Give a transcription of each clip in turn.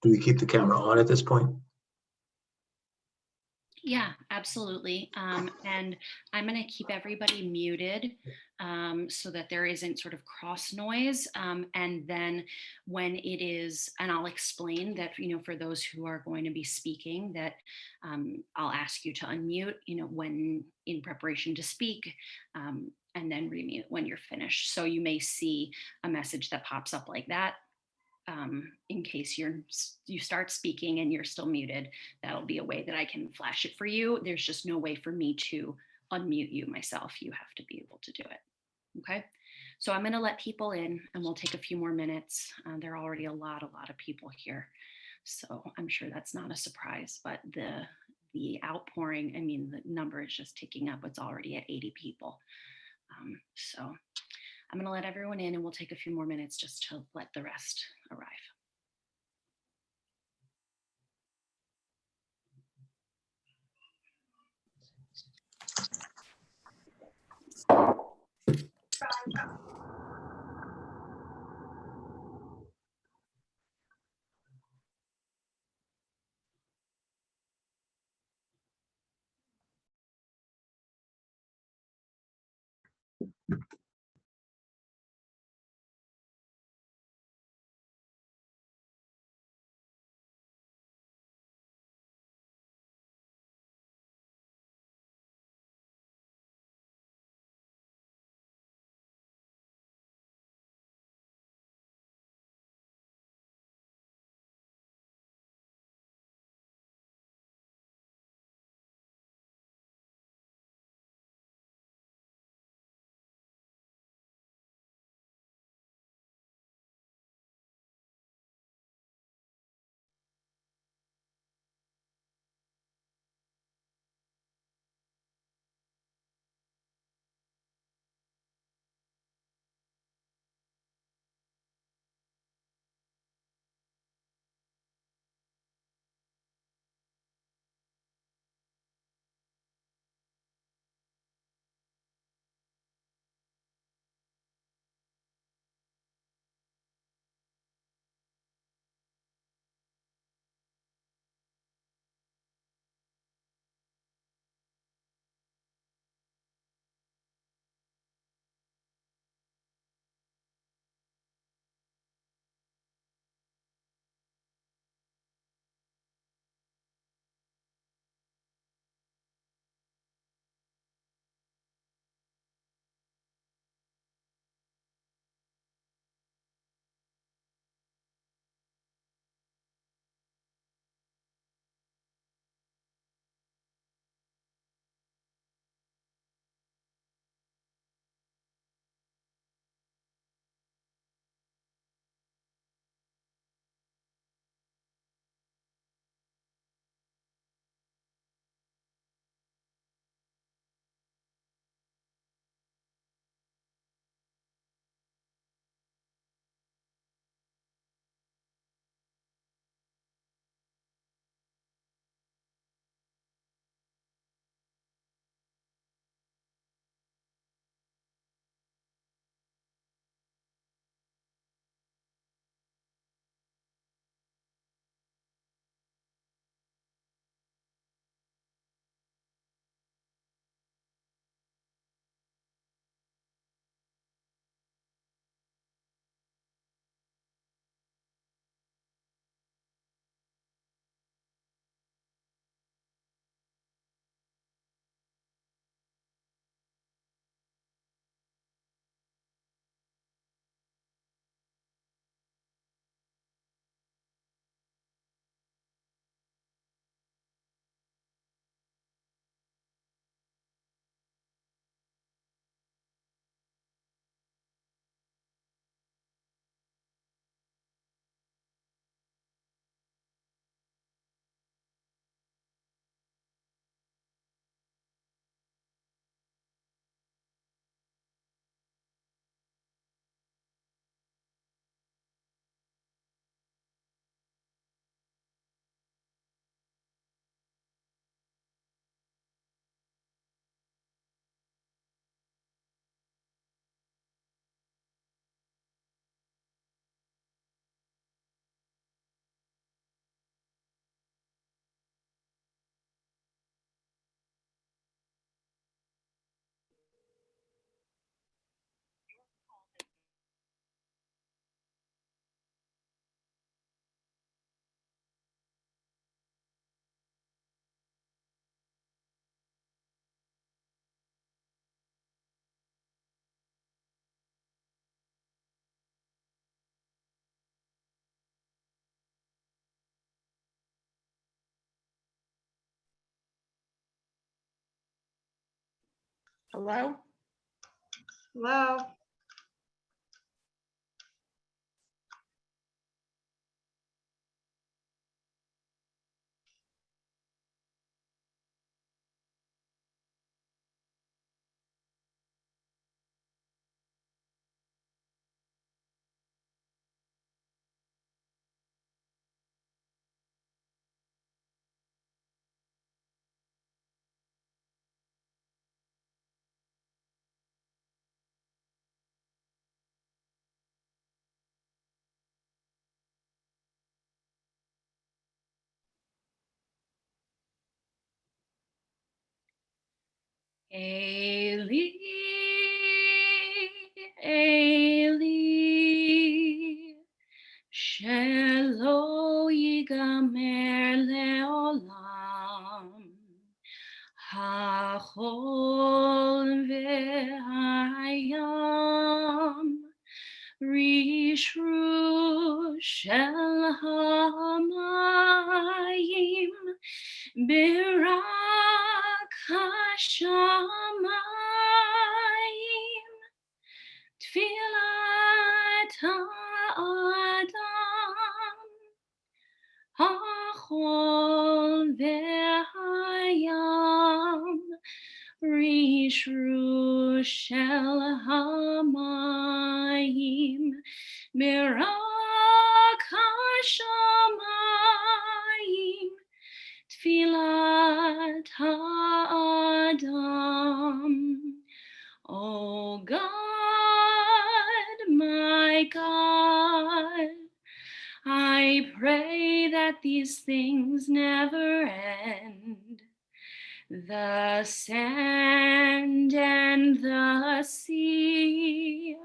Do we keep the camera on at this point? Yeah, absolutely. And I'm going to keep everybody muted so that there isn't sort of cross noise. And then when it is, and I'll explain that, for those who are going to be speaking, that I'll ask you to unmute, when in preparation to speak, and then remute when you're finished. So you may see a message that pops up like that, in case you start speaking and you're still muted. That'll be a way that I can flash it for you. There's just no way for me to unmute you myself. You have to be able to do it. Okay. So I'm going to let people in and we'll take a few more minutes. There are already a lot of people here. So I'm sure that's not a surprise, but the outpouring, I mean, the number is just ticking up. It's already at 80 people. So I'm going to let everyone in and we'll take a few more minutes just to let the rest arrive. Hello? Hello? Eli, Eli, shelo yigamer leolam, hachol ve'hayam, rishru shel hamayim, Birak hashamayim, tfilat ha'adam, hachol ve'hayam, rishru shel hamayim, Birak hashamayim, Tfilat ha'adam. Oh God, my God, I pray that these things never end. The sand and the sea,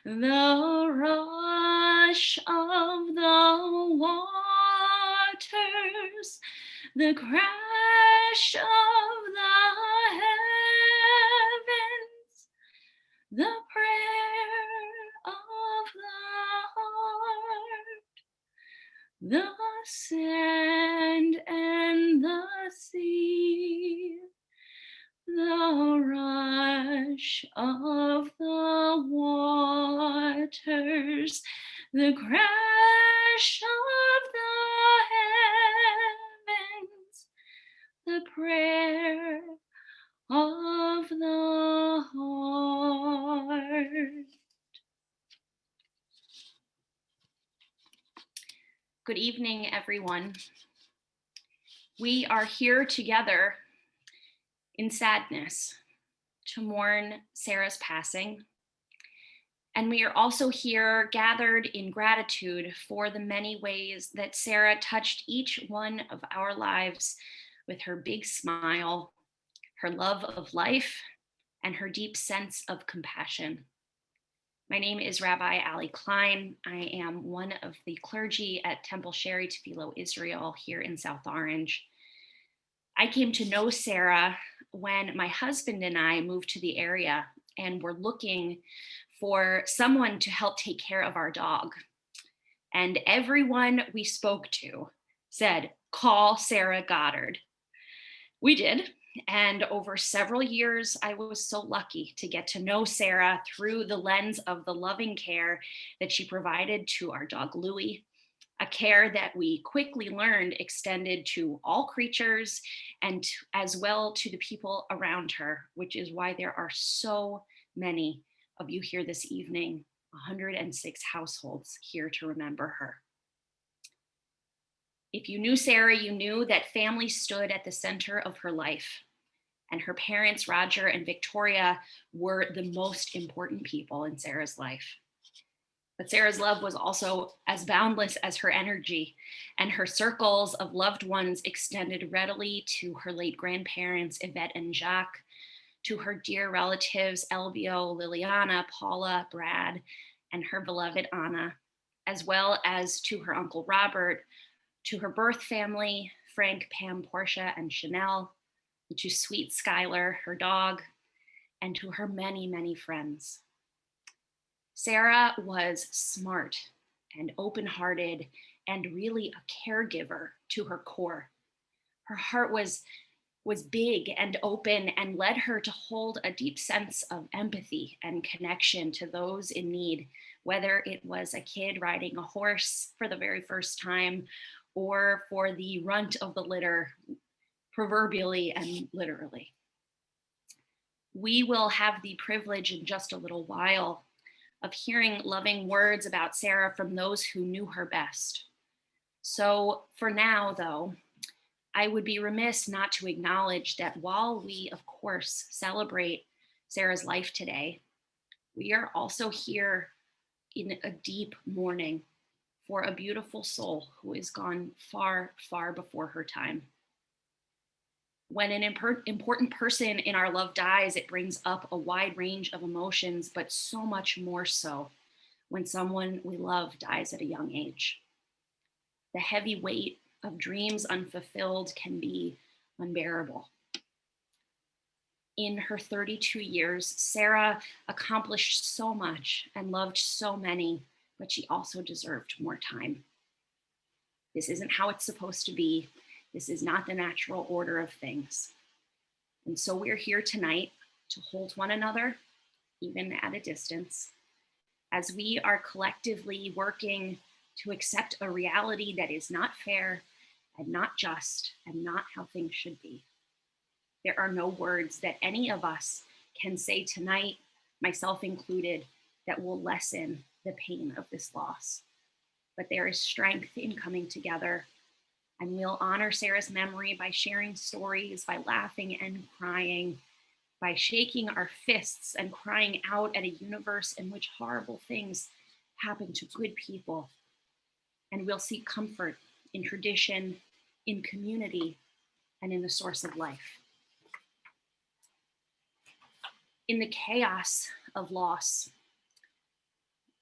the rush of the waters, the crash of the heavens, the prayer of the heart, the sand and the sea, the rush of the waters, the crash of the heavens, the prayer of the heart. Good evening, everyone. We are here together in sadness to mourn Sarah's passing. And we are also here gathered in gratitude for the many ways that Sarah touched each one of our lives with her big smile, her love of life, and her deep sense of compassion. My name is Rabbi Ali Klein. I am one of the clergy at Temple Sherry Tefillo Israel here in South Orange. I came to know Sarah when my husband and I moved to the area and were looking for someone to help take care of our dog. And everyone we spoke to said, call Sarah Goddard. We did. And over several years, I was so lucky to get to know Sarah through the lens of the loving care that she provided to our dog, Louie, a care that we quickly learned extended to all creatures and as well to the people around her, which is why there are so many of you here this evening, 106 households here to remember her. If you knew Sarah, you knew that family stood at the center of her life, and her parents, Roger and Victoria, were the most important people in Sarah's life. But Sarah's love was also as boundless as her energy, and her circles of loved ones extended readily to her late grandparents, Yvette and Jacques, to her dear relatives, Elbio, Liliana, Paula, Brad, and her beloved Anna, as well as to her uncle Robert, to her birth family, Frank, Pam, Portia, and Chanel, to sweet Skylar, her dog, and to her many, many friends. Sarah was smart and open-hearted and really a caregiver to her core. Her heart was was big and open and led her to hold a deep sense of empathy and connection to those in need, whether it was a kid riding a horse for the very first time or for the runt of the litter, proverbially and literally. We will have the privilege in just a little while of hearing loving words about Sarah from those who knew her best. So for now, though, I would be remiss not to acknowledge that while we, of course, celebrate Sarah's life today, we are also here in a deep mourning for a beautiful soul who is gone far, far before her time. When an important person in our love dies, it brings up a wide range of emotions, but so much more so when someone we love dies at a young age. The heavy weight of dreams unfulfilled can be unbearable. In her 32 years, Sarah accomplished so much and loved so many, but she also deserved more time. This isn't how it's supposed to be. This is not the natural order of things. And so we're here tonight to hold one another, even at a distance, as we are collectively working to accept a reality that is not fair and not just and not how things should be. There are no words that any of us can say tonight, myself included, that will lessen the pain of this loss. But there is strength in coming together, and we'll honor Sarah's memory by sharing stories, by laughing and crying, by shaking our fists and crying out at a universe in which horrible things happen to good people. And we'll seek comfort in tradition, in community, and in the source of life. In the chaos of loss,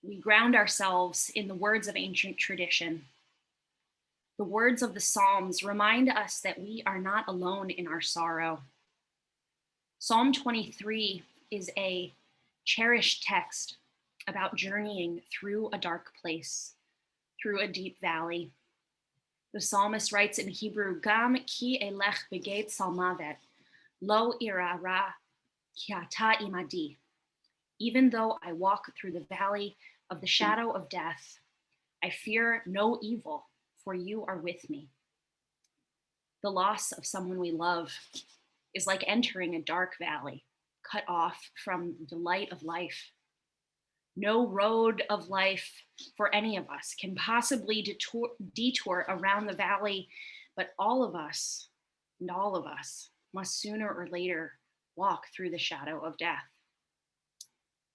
we ground ourselves in the words of ancient tradition. The words of the Psalms remind us that we are not alone in our sorrow. Psalm 23 is a cherished text about journeying through a dark place, through a deep valley. The psalmist writes in Hebrew, Gam ki elech begeit salmavet, lo ira ra ki ata imadi. Even though I walk through the valley of the shadow of death, I fear no evil, for you are with me. The loss of someone we love is like entering a dark valley, cut off from the light of life. No road of life for any of us can possibly detour around the valley, but all of us must sooner or later walk through the shadow of death.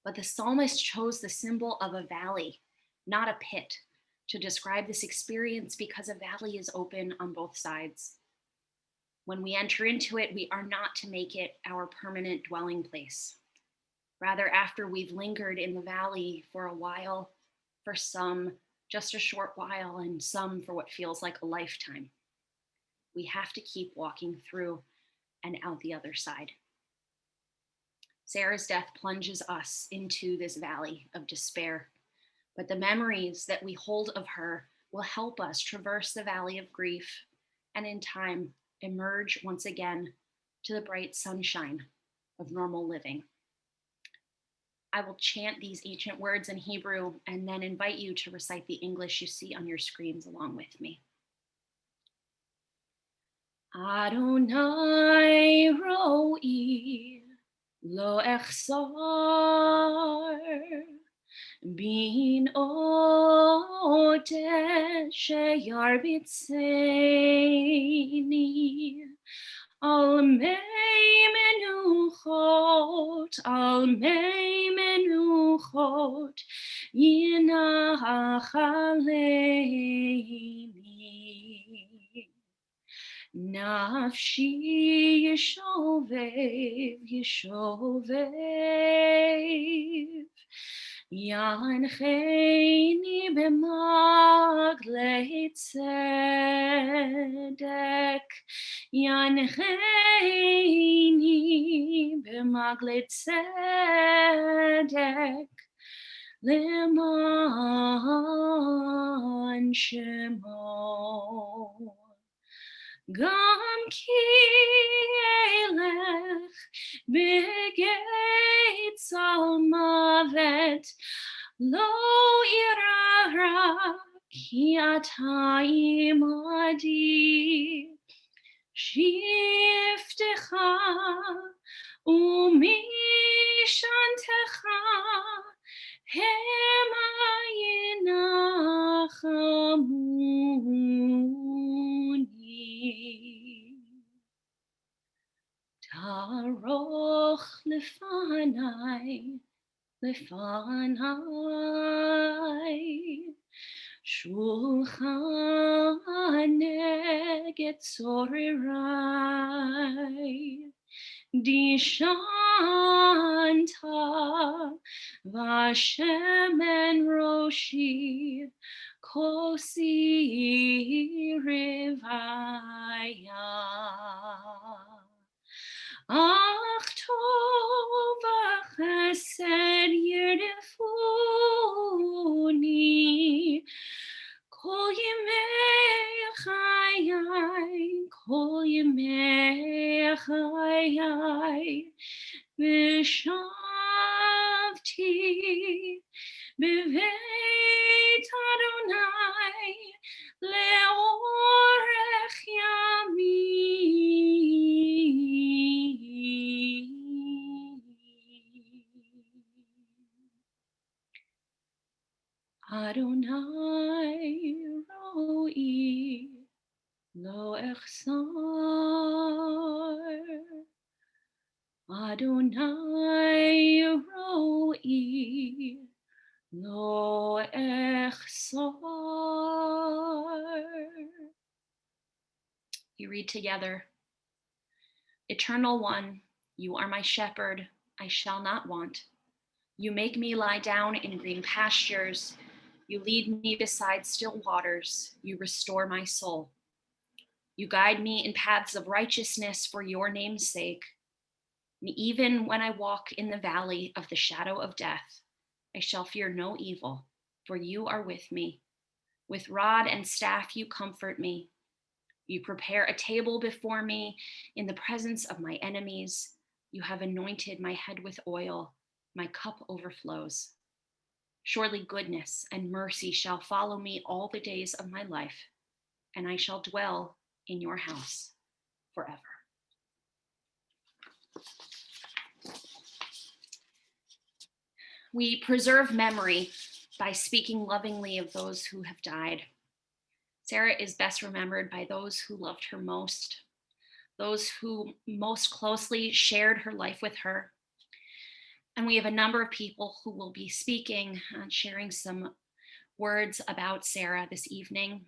But the psalmist chose the symbol of a valley, not a pit, to describe this experience because a valley is open on both sides. When we enter into it, we are not to make it our permanent dwelling place. Rather, after we've lingered in the valley for a while, for some just a short while, and some for what feels like a lifetime, we have to keep walking through and out the other side. Sarah's death plunges us into this valley of despair, but the memories that we hold of her will help us traverse the valley of grief and in time emerge once again to the bright sunshine of normal living. I will chant these ancient words in Hebrew and then invite you to recite the English you see on your screens along with me. Adonai ro'i lo echsar bin odeh sheyarbitzeni al mei menuchot yinach aleini. Nafshi yishovev, yancheni b'maglei tzedek, yancheni b'maglei tzedek, leman shemo. Gam ki בגיא צלמוות, לא אירא רע, כי אתה עמדי. שבטך ומשענתך המה ינחמוני. תערוך לפניי שולחן נגד צורריי. דשנת ושמן ראשי, כוסי רוויה. אך טוב וחסד ירדפוני, כל ימי חיי, כל ימי חיי, ושבתי בבית אדוני לאורך ימים. אדוני רואי לא אחסר, אדוני רואי לא אחסר. You read together. Eternal One, you are my shepherd, I shall not want. You make me lie down in green pastures. You lead me beside still waters. You restore my soul. You guide me in paths of righteousness for your name's sake. And even when I walk in the valley of the shadow of death, I shall fear no evil, for you are with me. With rod and staff you comfort me. You prepare a table before me in the presence of my enemies. You have anointed my head with oil. My cup overflows. Surely goodness and mercy shall follow me all the days of my life, and I shall dwell in your house forever. We preserve memory by speaking lovingly of those who have died. Sarah is best remembered by those who loved her most, those who most closely shared her life with her. And we have a number of people who will be speaking and sharing some words about Sarah this evening.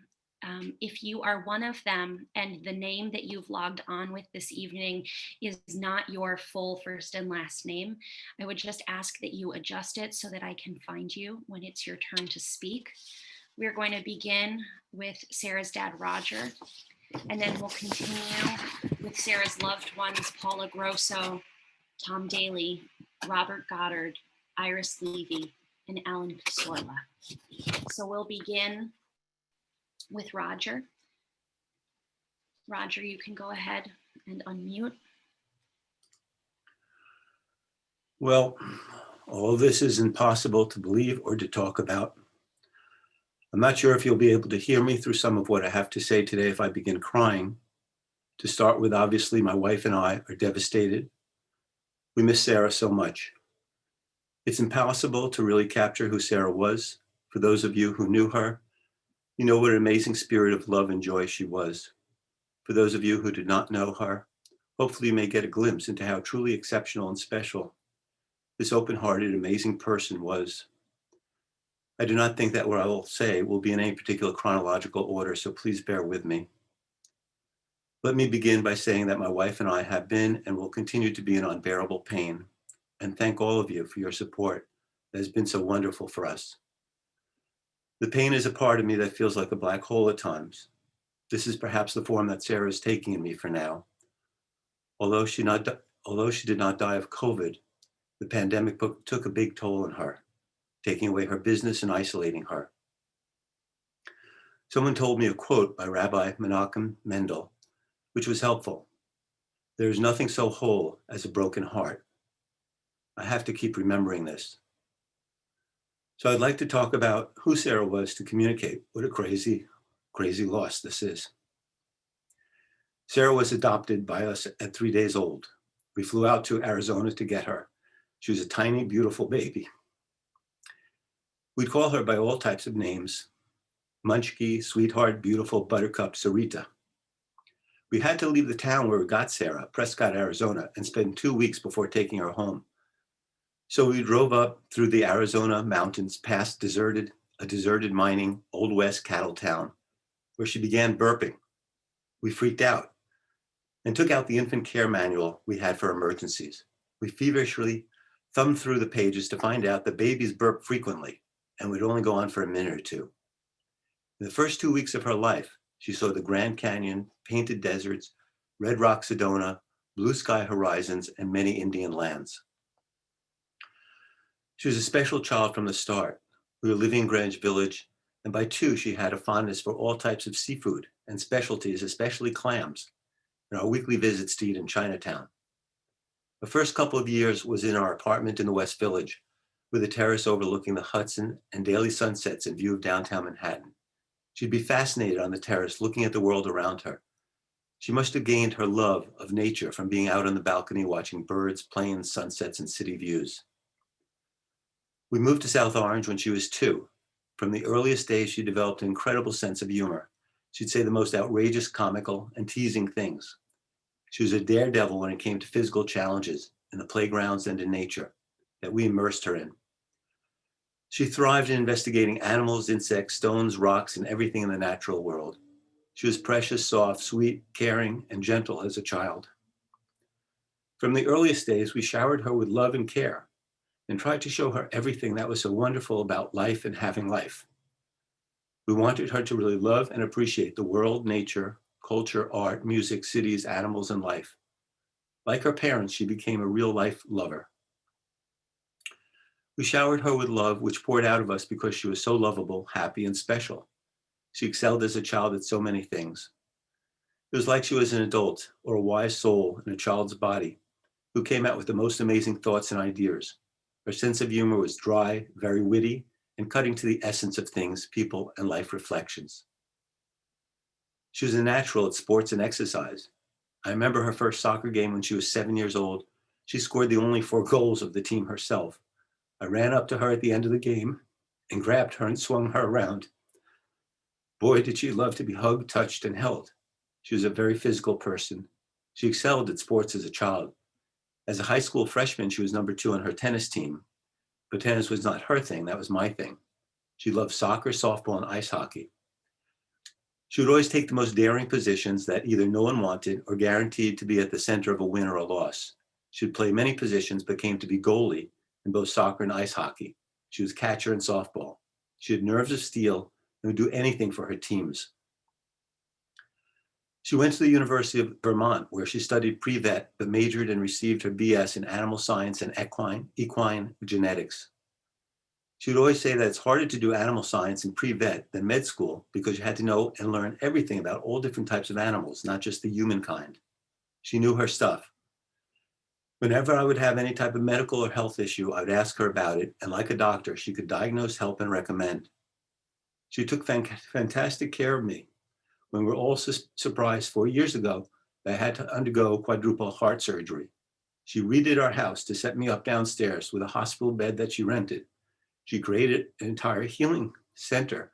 If you are one of them and the name that you've logged on with this evening is not your full first and last name, I would just ask that you adjust it so that I can find you when it's your turn to speak. We're going to begin with Sarah's dad, Roger, and then we'll continue with Sarah's loved ones, Paula Grosso, Tom Daly, Robert Goddard, Iris Levy, and Alan Pisorla. So we'll begin with Roger. Roger, you can go ahead and unmute. Well, all this is impossible to believe or to talk about. I'm not sure if you'll be able to hear me through some of what I have to say today if I begin crying. To start with, obviously, my wife and I are devastated. We miss Sarah so much. It's impossible to really capture who Sarah was. For those of you who knew her, you know what an amazing spirit of love and joy she was. For those of you who did not know her, hopefully you may get a glimpse into how truly exceptional and special this open-hearted, amazing person was. I do not think that what I will say will be in any particular chronological order, so please bear with me. Let me begin by saying that my wife and I have been and will continue to be in unbearable pain, and thank all of you for your support that has been so wonderful for us. The pain is a part of me that feels like a black hole at times. This is perhaps the form that Sarah is taking in me for now. Although she did not die of COVID, the pandemic took a big toll on her, taking away her business and isolating her. Someone told me a quote by Rabbi Menachem Mendel, which was helpful. There is nothing so whole as a broken heart. I have to keep remembering this. So I'd like to talk about who Sarah was to communicate. What a crazy, crazy loss this is. Sarah was adopted by us at 3 days old. We flew out to Arizona to get her. She was a tiny, beautiful baby. We'd call her by all types of names: Munchkie, Sweetheart, Beautiful, Buttercup, Sarita. We had to leave the town where we got Sarah, Prescott, Arizona, and spend 2 weeks before taking her home. So we drove up through the Arizona mountains past a deserted mining Old West cattle town where she began burping. We freaked out and took out the infant care manual we had for emergencies. We feverishly thumbed through the pages to find out that babies burp frequently and would only go on for a minute or two. In the first 2 weeks of her life, she saw the Grand Canyon, painted deserts, red rock Sedona, blue sky horizons, and many Indian lands. She was a special child from the start. We were living in Greenwich Village, and by 2, she had a fondness for all types of seafood and specialties, especially clams, and our weekly visits to eat in Chinatown. The first couple of years was in our apartment in the West Village, with a terrace overlooking the Hudson and daily sunsets in view of downtown Manhattan. She'd be fascinated on the terrace, looking at the world around her. She must have gained her love of nature from being out on the balcony watching birds, planes, sunsets, and city views. We moved to South Orange when she was 2. From the earliest days, she developed an incredible sense of humor. She'd say the most outrageous, comical, and teasing things. She was a daredevil when it came to physical challenges in the playgrounds and in nature that we immersed her in. She thrived in investigating animals, insects, stones, rocks, and everything in the natural world. She was precious, soft, sweet, caring, and gentle as a child. From the earliest days, we showered her with love and care and tried to show her everything that was so wonderful about life and having life. We wanted her to really love and appreciate the world, nature, culture, art, music, cities, animals, and life. Like her parents, she became a real life lover. We showered her with love, which poured out of us because she was so lovable, happy, and special. She excelled as a child at so many things. It was like she was an adult or a wise soul in a child's body who came out with the most amazing thoughts and ideas. Her sense of humor was dry, very witty, and cutting to the essence of things, people, and life reflections. She was a natural at sports and exercise. I remember her first soccer game when she was 7 years old. She scored the only 4 goals of the team herself. I ran up to her at the end of the game and grabbed her and swung her around. Boy, did she love to be hugged, touched, and held. She was a very physical person. She excelled at sports as a child. As a high school freshman, she was number 2 on her tennis team, but tennis was not her thing, that was my thing. She loved soccer, softball, and ice hockey. She would always take the most daring positions that either no one wanted or guaranteed to be at the center of a win or a loss. She would play many positions, but came to be goalie in both soccer and ice hockey. She was catcher in softball. She had nerves of steel and would do anything for her teams. She went to the University of Vermont, where she studied pre-vet, but majored and received her BS in animal science and equine genetics. She would always say that it's harder to do animal science in pre-vet than med school because you had to know and learn everything about all different types of animals, not just the human kind. She knew her stuff. Whenever I would have any type of medical or health issue, I would ask her about it, and like a doctor, she could diagnose, help, and recommend. She took fantastic care of me. When we were all surprised 4 years ago that I had to undergo quadruple heart surgery. She redid our house to set me up downstairs with a hospital bed that she rented. She created an entire healing center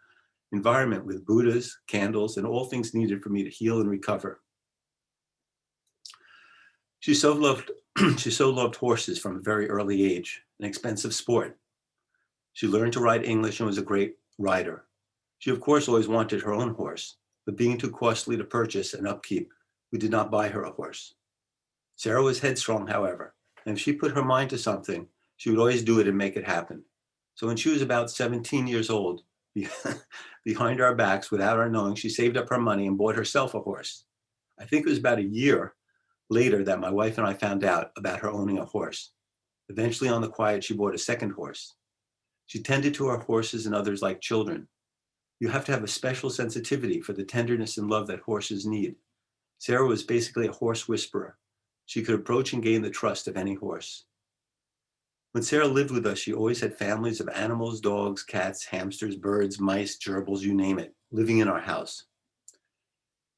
environment with Buddhas, candles, and all things needed for me to heal and recover. She so loved horses from a very early age, an expensive sport. She learned to ride English and was a great rider. She, of course, always wanted her own horse, but being too costly to purchase and upkeep, we did not buy her a horse. Sarah was headstrong, however, and if she put her mind to something, she would always do it and make it happen. So when she was about 17 years old, behind our backs, without our knowing, she saved up her money and bought herself a horse. I think it was about a year later that my wife and I found out about her owning a horse. Eventually, on the quiet, she bought a second horse. She tended to her horses and others like children. You have to have a special sensitivity for the tenderness and love that horses need. Sarah was basically a horse whisperer. She could approach and gain the trust of any horse. When Sarah lived with us, she always had families of animals, dogs, cats, hamsters, birds, mice, gerbils, you name it, living in our house.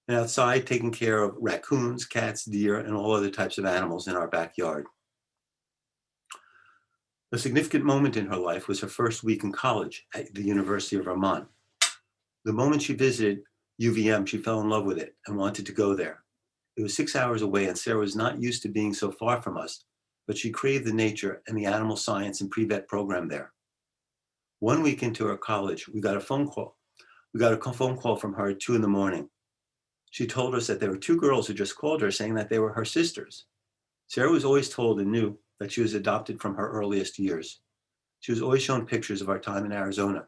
And outside, taking care of raccoons, cats, deer, and all other types of animals in our backyard. A significant moment in her life was her first week in college at the University of Vermont. The moment she visited UVM, she fell in love with it and wanted to go there. It was 6 hours away, and Sarah was not used to being so far from us, but she craved the nature and the animal science and pre-vet program there. 1 week into her college, we got a phone call. We got a phone call from her at 2 a.m. She told us that there were 2 girls who just called her saying that they were her sisters. Sarah was always told and knew that she was adopted from her earliest years. She was always shown pictures of our time in Arizona.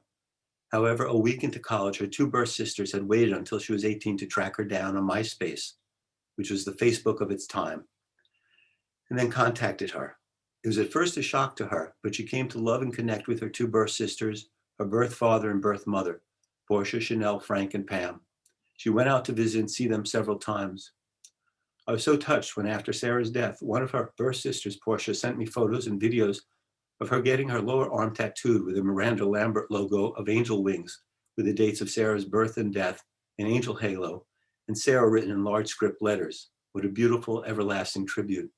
However, a week into college, her 2 birth sisters had waited until she was 18 to track her down on MySpace, which was the Facebook of its time, and then contacted her. It was at first a shock to her, but she came to love and connect with her 2 birth sisters, her birth father and birth mother, Portia, Chanel, Frank, and Pam. She went out to visit and see them several times. I was so touched when, after Sarah's death, one of her birth sisters, Portia, sent me photos and videos of her getting her lower arm tattooed with a Miranda Lambert logo of angel wings with the dates of Sarah's birth and death, an angel halo, and Sarah written in large script letters. What a beautiful, everlasting tribute.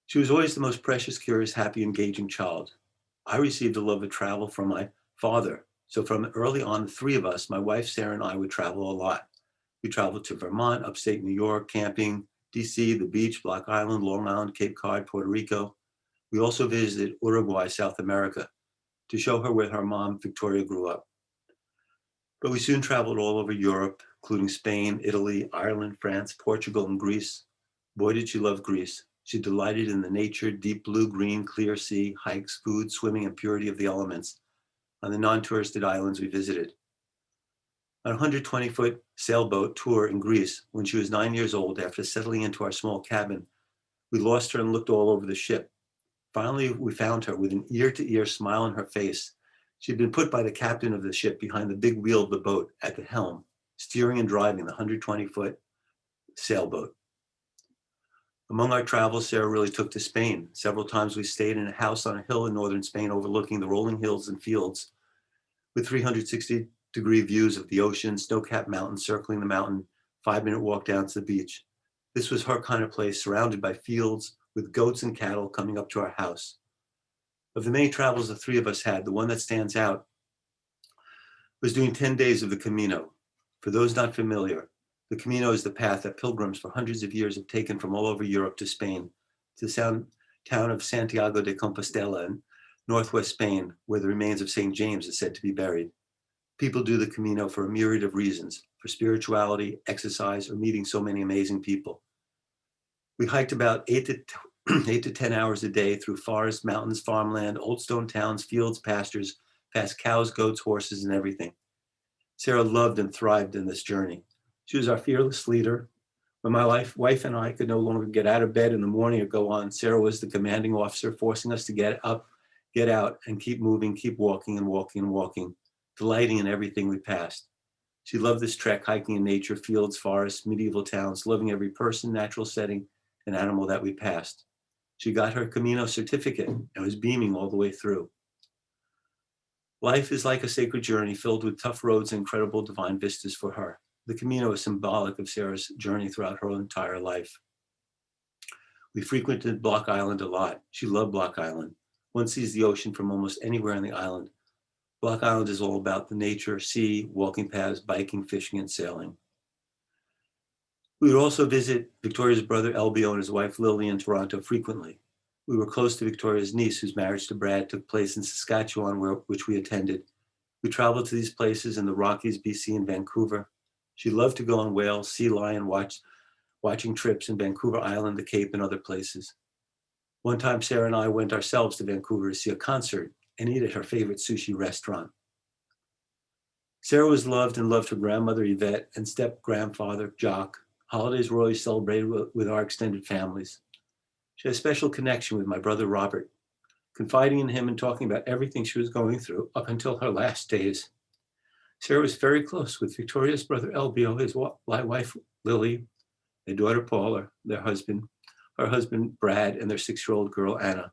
She was always the most precious, curious, happy, engaging child. I received a love of travel from my father. So from early on, the 3 of us, my wife, Sarah, and I would travel a lot. We traveled to Vermont, upstate New York, camping, DC, the beach, Block Island, Long Island, Cape Cod, Puerto Rico. We also visited Uruguay, South America, to show her where her mom, Victoria, grew up. But we soon traveled all over Europe, including Spain, Italy, Ireland, France, Portugal, and Greece. Boy, did she love Greece. She delighted in the nature, deep blue, green, clear sea, hikes, food, swimming, and purity of the elements on the non-touristed islands we visited. On a 120-foot sailboat tour in Greece, when she was 9 years old, after settling into our small cabin, we lost her and looked all over the ship. Finally, we found her with an ear-to-ear smile on her face. She'd been put by the captain of the ship behind the big wheel of the boat at the helm, steering and driving the 120-foot sailboat. Among our travels, Sarah really took to Spain. Several times we stayed in a house on a hill in northern Spain overlooking the rolling hills and fields with 360-degree views of the ocean, snow-capped mountains circling the mountain, 5-minute walk down to the beach. This was her kind of place, surrounded by fields with goats and cattle coming up to our house. Of the many travels the 3 of us had, the one that stands out was doing 10 days of the Camino. For those not familiar, the Camino is the path that pilgrims for hundreds of years have taken from all over Europe to Spain, to the town of Santiago de Compostela in northwest Spain, where the remains of St. James is said to be buried. People do the Camino for a myriad of reasons, for spirituality, exercise, or meeting so many amazing people. We hiked about 8 to 10 hours a day through forests, mountains, farmland, old stone towns, fields, pastures, past cows, goats, horses, and everything. Sarah loved and thrived in this journey. She was our fearless leader. When my wife and I could no longer get out of bed in the morning or go on, Sarah was the commanding officer, forcing us to get up, get out, and keep moving, keep walking and walking and walking, delighting in everything we passed. She loved this trek, hiking in nature, fields, forests, medieval towns, loving every person, natural setting, and animal that we passed. She got her Camino certificate and was beaming all the way through. Life is like a sacred journey filled with tough roads and incredible divine vistas for her. The Camino is symbolic of Sarah's journey throughout her entire life. We frequented Block Island a lot. She loved Block Island. One sees the ocean from almost anywhere on the island. Block Island is all about the nature, sea, walking paths, biking, fishing, and sailing. We would also visit Victoria's brother Elbio and his wife Lily in Toronto frequently. We were close to Victoria's niece, whose marriage to Brad took place in Saskatchewan, which we attended. We traveled to these places in the Rockies, BC, and Vancouver. She loved to go on whale, sea lion, watching trips in Vancouver Island, the Cape, and other places. One time, Sarah and I went ourselves to Vancouver to see a concert and eat at her favorite sushi restaurant. Sarah was loved and loved her grandmother, Yvette, and step-grandfather, Jock. Holidays were always celebrated with our extended families. She had a special connection with my brother, Robert, confiding in him and talking about everything she was going through up until her last days. Sarah was very close with Victoria's brother, Elbio, his wife, Lily, their daughter Paula, her husband Brad, and their 6-year-old girl Anna.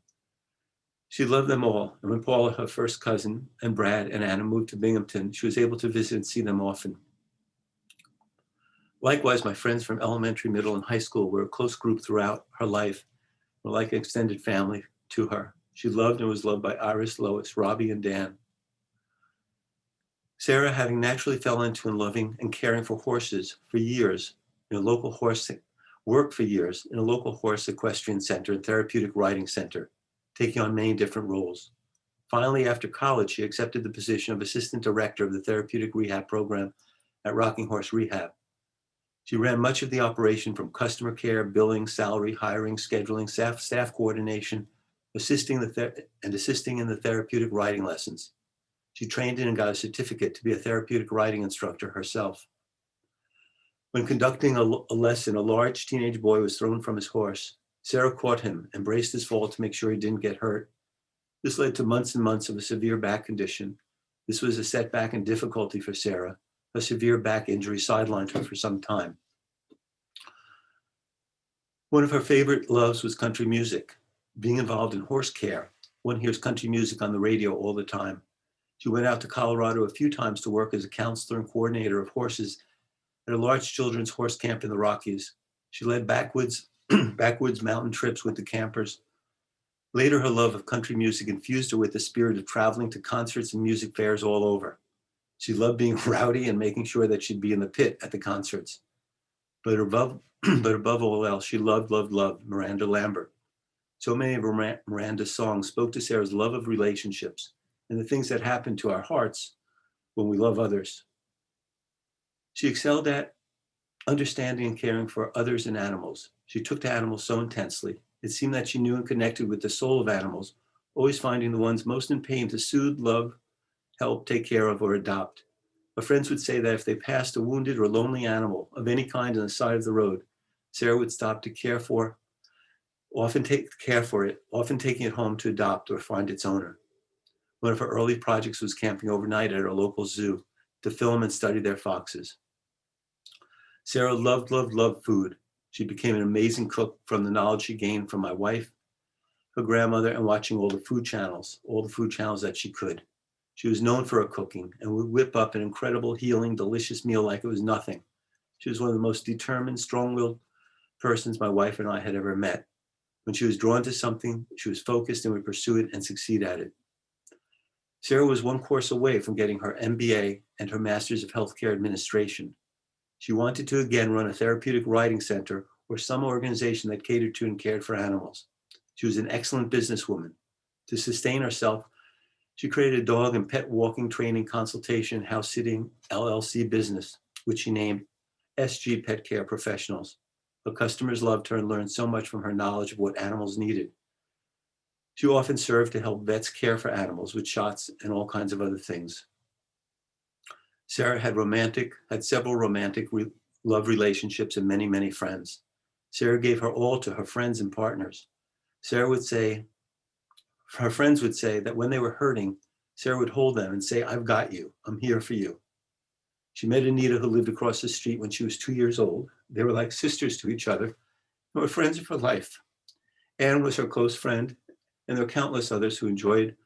She loved them all, and when Paula, her first cousin, and Brad and Anna moved to Binghamton, she was able to visit and see them often. Likewise, my friends from elementary, middle, and high school were a close group throughout her life, were like an extended family to her. She loved and was loved by Iris, Lois, Robbie, and Dan. Sarah, having naturally fell into and loving and caring for horses for years in a local horse, worked for years in a local horse equestrian center and therapeutic riding center, taking on many different roles. Finally, after college, she accepted the position of assistant director of the therapeutic rehab program at Rocking Horse Rehab. She ran much of the operation from customer care, billing, salary, hiring, scheduling, staff coordination, assisting in the therapeutic riding lessons. She trained in and got a certificate to be a therapeutic riding instructor herself. When conducting a lesson, a large teenage boy was thrown from his horse. Sarah caught him and braced his fall to make sure he didn't get hurt. This led to months and months of a severe back condition. This was a setback and difficulty for Sarah. A severe back injury sidelined her for some time. One of her favorite loves was country music. Being involved in horse care, one hears country music on the radio all the time. She went out to Colorado a few times to work as a counselor and coordinator of horses at a large children's horse camp in the Rockies. She led backwoods mountain trips with the campers. Later, her love of country music infused her with the spirit of traveling to concerts and music fairs all over. She loved being rowdy and making sure that she'd be in the pit at the concerts. But above all else, she loved Miranda Lambert. So many of Miranda's songs spoke to Sarah's love of relationships and the things that happen to our hearts when we love others. She excelled at understanding and caring for others and animals. She took to animals so intensely. It seemed that she knew and connected with the soul of animals, always finding the ones most in pain to soothe, love, help, take care of, or adopt. Her friends would say that if they passed a wounded or lonely animal of any kind on the side of the road, Sarah would stop to care for, often taking it home to adopt or find its owner. One of her early projects was camping overnight at her local zoo to film and study their foxes. Sarah loved food. She became an amazing cook from the knowledge she gained from my wife, her grandmother, and watching all the food channels that she could. She was known for her cooking and would whip up an incredible, healing, delicious meal like it was nothing. She was one of the most determined, strong-willed persons my wife and I had ever met. When she was drawn to something, she was focused and would pursue it and succeed at it. Sarah was one course away from getting her MBA and her Master's of Healthcare Administration. She wanted to again run a therapeutic riding center or some organization that catered to and cared for animals. She was an excellent businesswoman. To sustain herself, she created a dog and pet walking training consultation house sitting LLC business, which she named SG Pet Care Professionals. Her customers loved her and learned so much from her knowledge of what animals needed. She often served to help vets care for animals with shots and all kinds of other things. Sarah had several romantic love relationships and many, many friends. Sarah gave her all to her friends and partners. Her friends would say that when they were hurting, Sarah would hold them and say, "I've got you, I'm here for you." She met Anita, who lived across the street when she was 2 years old. They were like sisters to each other and were friends for life. Anne was her close friend, and there were countless others who enjoyed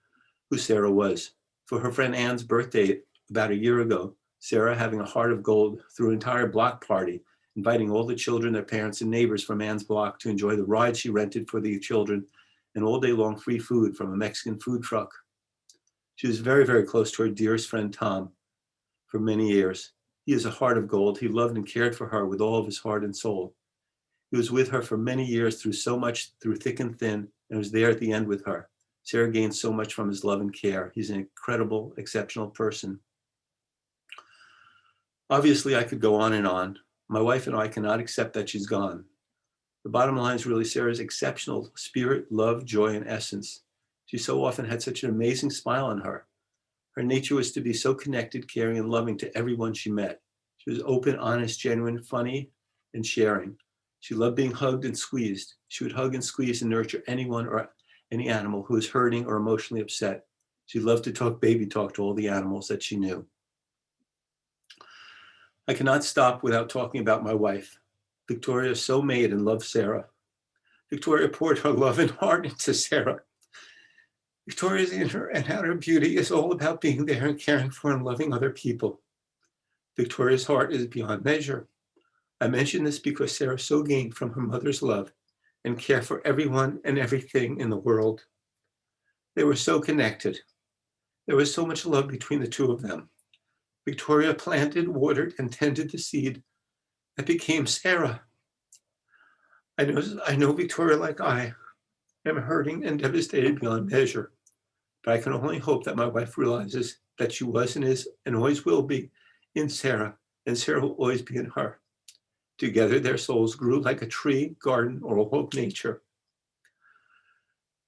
who Sarah was. For her friend Anne's birthday about a year ago, Sarah, having a heart of gold, threw an entire block party, inviting all the children, their parents, and neighbors from Anne's block to enjoy the ride she rented for the children and all day long free food from a Mexican food truck. She was very, very close to her dearest friend Tom for many years. He is a heart of gold. He loved and cared for her with all of his heart and soul. He was with her for many years through thick and thin, and was there at the end with her. Sarah gained so much from his love and care. He's an incredible, exceptional person. Obviously, I could go on and on. My wife and I cannot accept that she's gone. The bottom line is really Sarah's exceptional spirit, love, joy, and essence. She so often had such an amazing smile on her. Her nature was to be so connected, caring, and loving to everyone she met. She was open, honest, genuine, funny, and sharing. She loved being hugged and squeezed. She would hug and squeeze and nurture anyone or any animal who was hurting or emotionally upset. She loved to talk baby talk to all the animals that she knew. I cannot stop without talking about my wife. Victoria so made and loved Sarah. Victoria poured her love and heart into Sarah. Victoria's inner and outer beauty is all about being there and caring for and loving other people. Victoria's heart is beyond measure. I mention this because Sarah so gained from her mother's love and care for everyone and everything in the world. They were so connected. There was so much love between the two of them. Victoria planted, watered, and tended the seed that became Sarah. I know Victoria, like I, am hurting and devastated beyond measure, but I can only hope that my wife realizes that she was and is and always will be in Sarah, and Sarah will always be in her. Together, their souls grew like a tree, garden, or all of nature.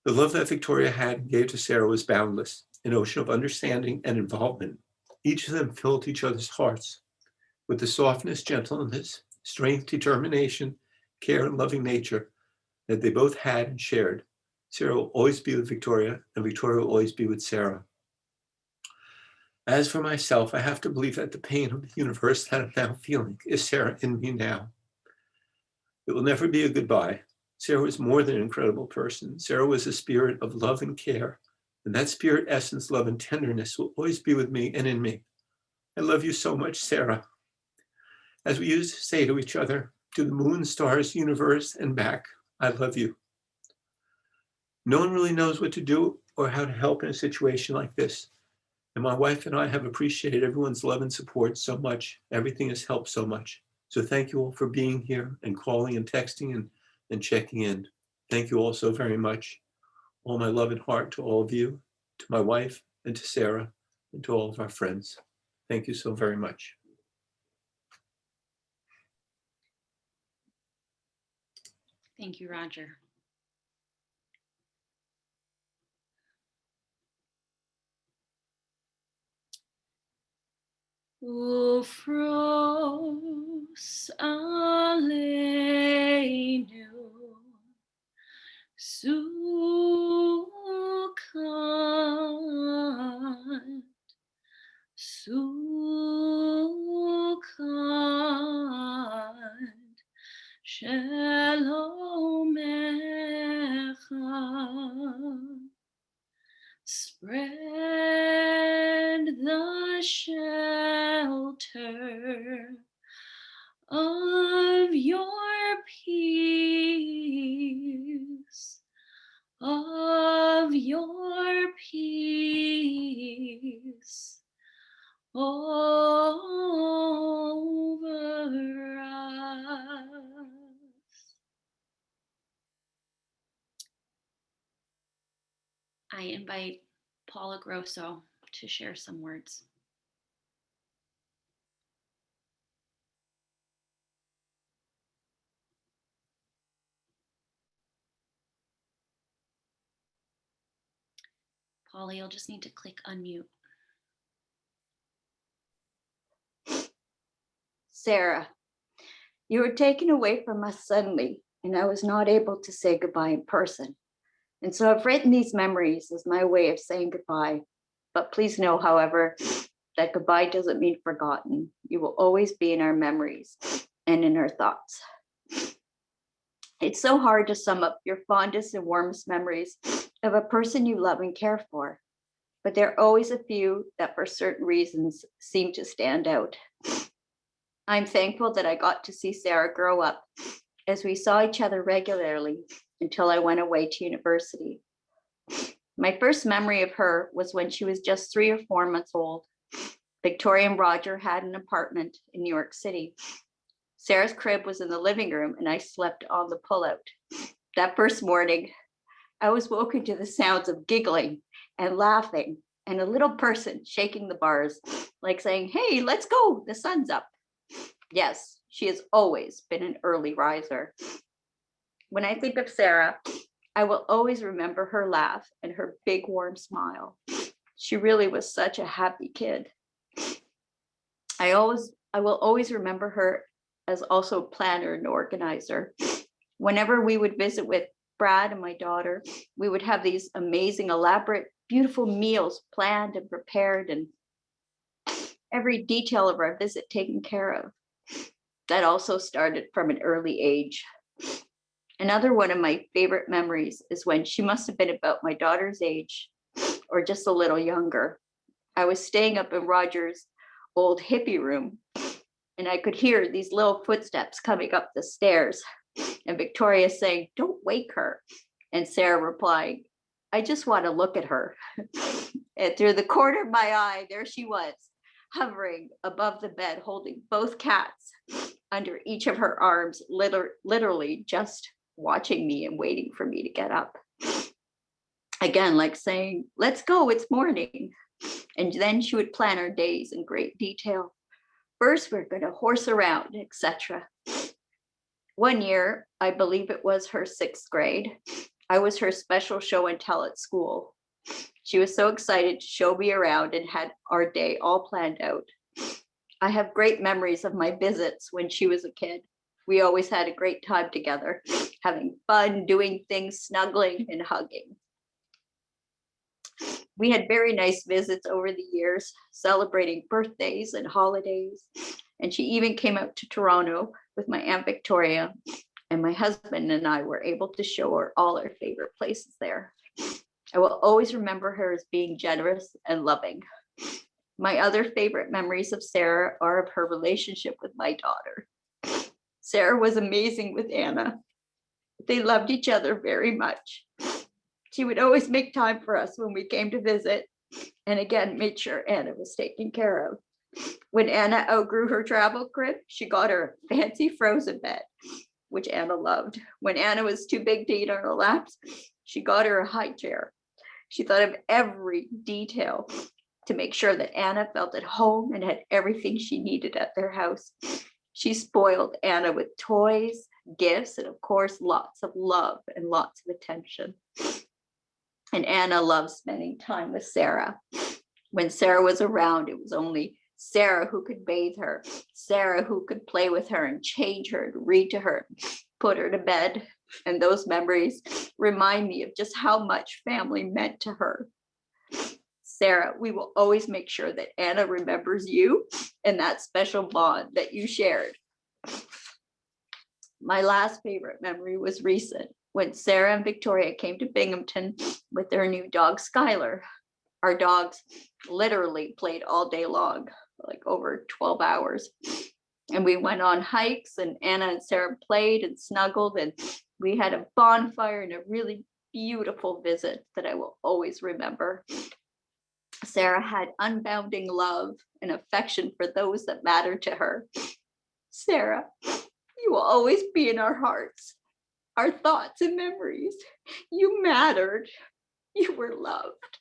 The love that Victoria had and gave to Sarah was boundless, an ocean of understanding and involvement. Each of them filled each other's hearts with the softness, gentleness, strength, determination, care, and loving nature that they both had and shared. Sarah will always be with Victoria, and Victoria will always be with Sarah. As for myself, I have to believe that the pain of the universe that I'm now feeling is Sarah in me now. It will never be a goodbye. Sarah was more than an incredible person. Sarah was a spirit of love and care, and that spirit, essence, love, and tenderness will always be with me and in me. I love you so much, Sarah. As we used to say to each other, to the moon, stars, universe, and back, I love you. No one really knows what to do or how to help in a situation like this. And my wife and I have appreciated everyone's love and support so much. Everything has helped so much. So thank you all for being here and calling and texting and checking in. Thank you all so very much. All my love and heart to all of you, to my wife and to Sarah and to all of our friends. Thank you so very much. Thank you, Roger. O fros aleinu sukan shalom spread the shelter of your peace, over us. I invite Paula Grosso to share some words. Paula, you'll just need to click unmute. Sarah, you were taken away from us suddenly, and I was not able to say goodbye in person. And so I've written these memories as my way of saying goodbye. But please know, however, that goodbye doesn't mean forgotten. You will always be in our memories and in our thoughts. It's so hard to sum up your fondest and warmest memories of a person you love and care for, but there are always a few that for certain reasons seem to stand out. I'm thankful that I got to see Sarah grow up as we saw each other regularly until I went away to university. My first memory of her was when she was just 3 or 4 months old. Victoria and Roger had an apartment in New York City. Sarah's crib was in the living room and I slept on the pullout. That first morning, I was woken to the sounds of giggling and laughing and a little person shaking the bars, like saying, "Hey, let's go, the sun's up." Yes, she has always been an early riser. When I think of Sarah, I will always remember her laugh and her big warm smile. She really was such a happy kid. I will always remember her as also a planner and organizer. Whenever we would visit with Brad and my daughter, we would have these amazing, elaborate, beautiful meals planned and prepared, and every detail of our visit taken care of. That also started from an early age. Another one of my favorite memories is when she must have been about my daughter's age or just a little younger. I was staying up in Roger's old hippie room, and I could hear these little footsteps coming up the stairs, and Victoria saying, "Don't wake her." And Sarah replying, "I just want to look at her." And through the corner of my eye, there she was, hovering above the bed, holding both cats under each of her arms, literally just watching me and waiting for me to get up. Again, like saying, "Let's go, it's morning." And then she would plan our days in great detail. First, we're going to horse around, etc. One year, I believe it was her 6th grade, I was her special show and tell at school. She was so excited to show me around and had our day all planned out. I have great memories of my visits when she was a kid. We always had a great time together, having fun, doing things, snuggling, and hugging. We had very nice visits over the years, celebrating birthdays and holidays. And she even came out to Toronto with my Aunt Victoria, and my husband and I were able to show her all our favorite places there. I will always remember her as being generous and loving. My other favorite memories of Sarah are of her relationship with my daughter. Sarah was amazing with Anna. They loved each other very much. She would always make time for us when we came to visit, and again, made sure Anna was taken care of. When Anna outgrew her travel crib, she got her a fancy frozen bed, which Anna loved. When Anna was too big to eat on her laps, she got her a high chair. She thought of every detail to make sure that Anna felt at home and had everything she needed at their house. She spoiled Anna with toys, gifts, and of course, lots of love and lots of attention. And Anna loved spending time with Sarah. When Sarah was around, it was only Sarah who could bathe her, Sarah who could play with her and change her, and read to her, put her to bed. And those memories remind me of just how much family meant to her. Sarah, we will always make sure that Anna remembers you and that special bond that you shared. My last favorite memory was recent, when Sarah and Victoria came to Binghamton with their new dog, Skylar. Our dogs literally played all day long, like over 12 hours. And we went on hikes, and Anna and Sarah played and snuggled, and we had a bonfire and a really beautiful visit that I will always remember. Sarah had unbounding love and affection for those that mattered to her. Sarah, you will always be in our hearts, our thoughts and memories. You mattered. You were loved.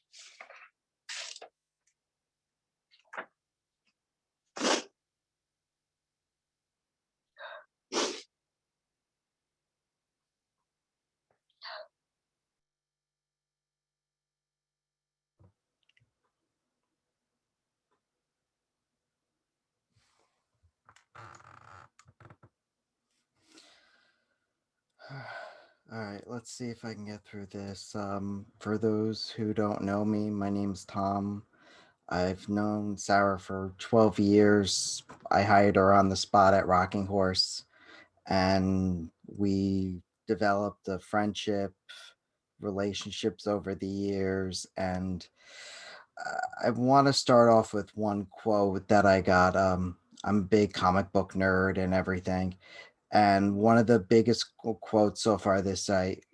All right, let's see if I can get through this. For those who don't know me, my name's Tom. I've known Sarah for 12 years. I hired her on the spot at Rocking Horse, and we developed a friendship, relationships over the years. And I want to start off with one quote that I got. I'm a big comic book nerd and everything. And one of the biggest quotes so far this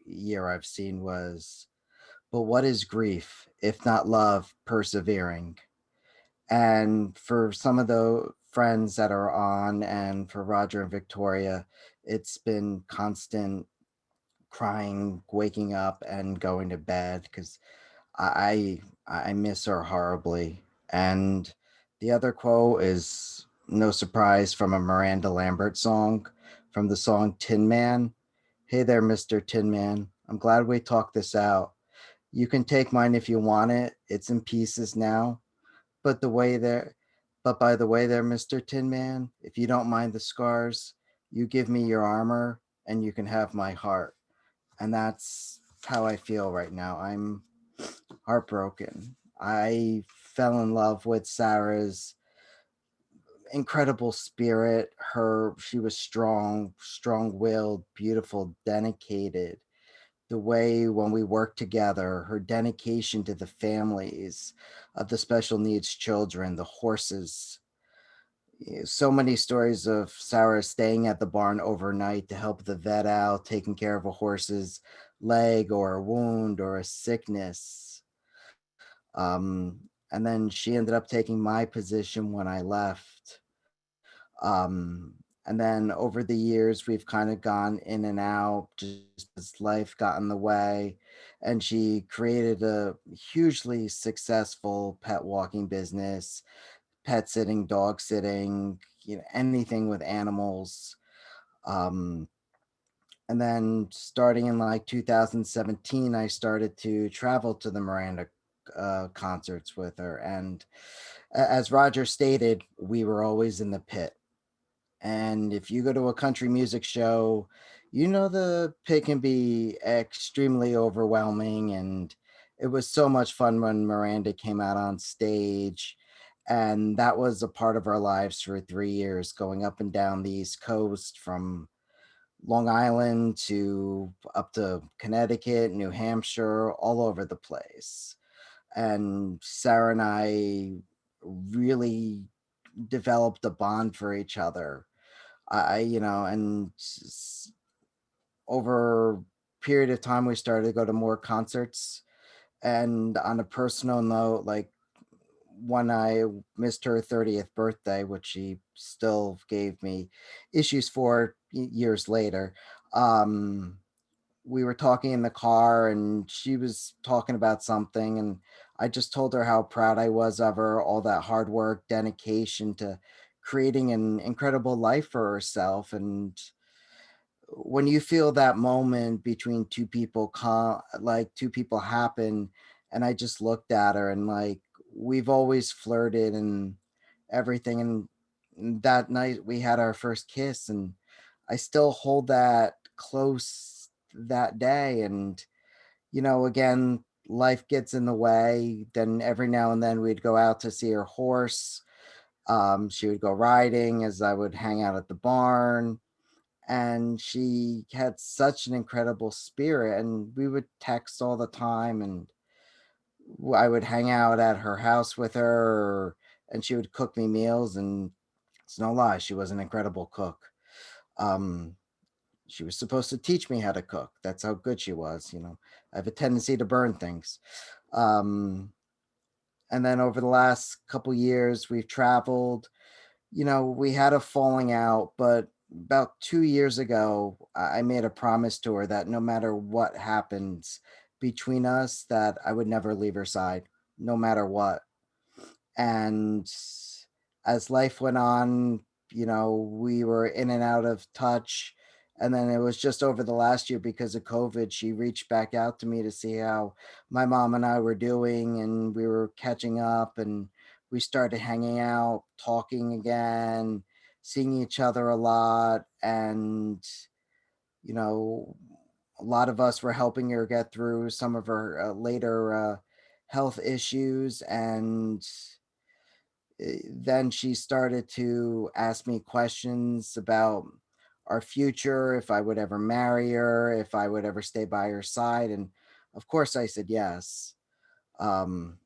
year I've seen was, "But what is grief, if not love persevering?" And for some of the friends that are on, and for Roger and Victoria, it's been constant crying, waking up, and going to bed because I miss her horribly. And the other quote is no surprise from a Miranda Lambert song, from the song Tin Man. "Hey there, Mr. Tin Man. I'm glad we talked this out. You can take mine if you want it. It's in pieces now. But the way there but by the way there, Mr. Tin Man, if you don't mind the scars, you give me your armor and you can have my heart." And that's how I feel right now. I'm heartbroken. I fell in love with Sarah's incredible spirit. She was strong, strong-willed, beautiful, dedicated. The way when we worked together, her dedication to the families of the special needs children, the horses. So many stories of Sarah staying at the barn overnight to help the vet out, taking care of a horse's leg or a wound or a sickness. And then she ended up taking my position when I left. Um, and then over the years, we've kind of gone in and out just as life got in the way. And she created a hugely successful pet walking business, pet sitting, dog sitting, anything with animals. Um, and then starting in like 2017, I started to travel to the Miranda concerts with her. And as Roger stated, we were always in the pit. And if you go to a country music show, the pit can be extremely overwhelming. And it was so much fun when Miranda came out on stage. And that was a part of our lives for 3 years, going up and down the East Coast from Long Island to up to Connecticut, New Hampshire, all over the place. And Sarah and I really developed a bond for each other. Over a period of time, we started to go to more concerts. And on a personal note, like when I missed her 30th birthday, which she still gave me issues for years later, um, we were talking in the car and she was talking about something. And I just told her how proud I was of her, all that hard work, dedication to creating an incredible life for herself. And when you feel that moment between two people like two people happen, and I just looked at her and like we've always flirted and everything. And that night we had our first kiss, and I still hold that close that day. And again, life gets in the way. Then every now and then we'd go out to see her horse. She would go riding as I would hang out at the barn. And she had such an incredible spirit, and we would text all the time. And I would hang out at her house with her, and she would cook me meals. And it's no lie, she was an incredible cook. um she was supposed to teach me how to cook. That's how good she was. I have a tendency to burn things. um and then over the last couple years we've traveled. We had a falling out, but about 2 years ago, I made a promise to her that no matter what happens between us, that I would never leave her side, no matter what. And as life went on, we were in and out of touch. And then it was just over the last year, because of COVID, she reached back out to me to see how my mom and I were doing, and we were catching up, and we started hanging out, talking again, seeing each other a lot. And, you know, a lot of us were helping her get through some of her later health issues. And then she started to ask me questions about our future, if I would ever marry her, if I would ever stay by her side. And of course, I said yes. Um,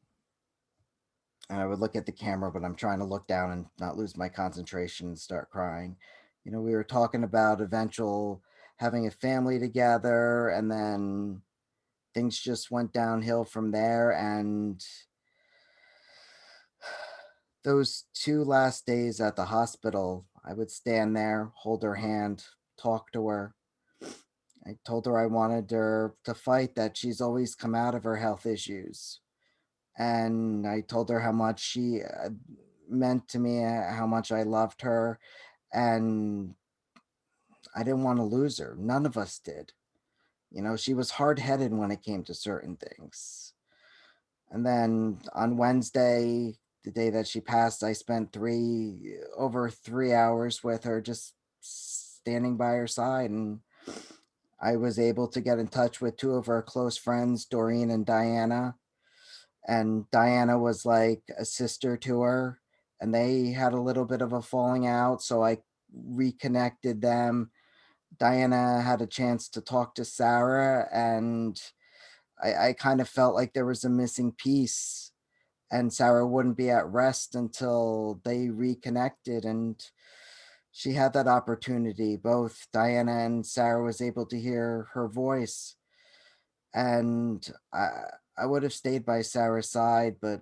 and I would look at the camera, but I'm trying to look down and not lose my concentration and start crying. We were talking about eventual having a family together, and then things just went downhill from there. And those 2 last days at the hospital, I would stand there, hold her hand, talk to her. I told her I wanted her to fight, that she's always come out of her health issues. And I told her how much she meant to me, how much I loved her. And I didn't want to lose her. None of us did. She was hard headed when it came to certain things. And then on Wednesday, the day that she passed, I spent over 3 hours with her, just standing by her side. And I was able to get in touch with two of her close friends, Doreen and Diana. And Diana was like a sister to her. and they had a little bit of a falling out, so I reconnected them. Diana had a chance to talk to Sarah, and I kind of felt like there was a missing piece, and Sarah wouldn't be at rest until they reconnected. And she had that opportunity. Both Diana and Sarah was able to hear her voice, and I would have stayed by Sarah's side, but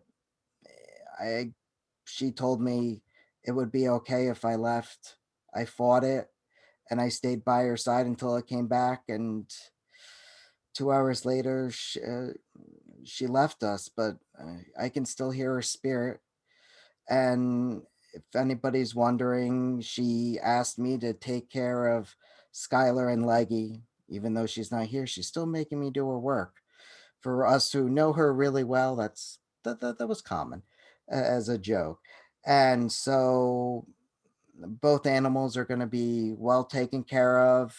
I she told me it would be okay if I left. I fought it, and I stayed by her side until it came back. And 2 hours later, she left us, but I can still hear her spirit. And if anybody's wondering, she asked me to take care of Skylar and Leggy. Even though she's not here, she's still making me do her work. For us who know her really well, that was common as a joke. And so both animals are going to be well taken care of,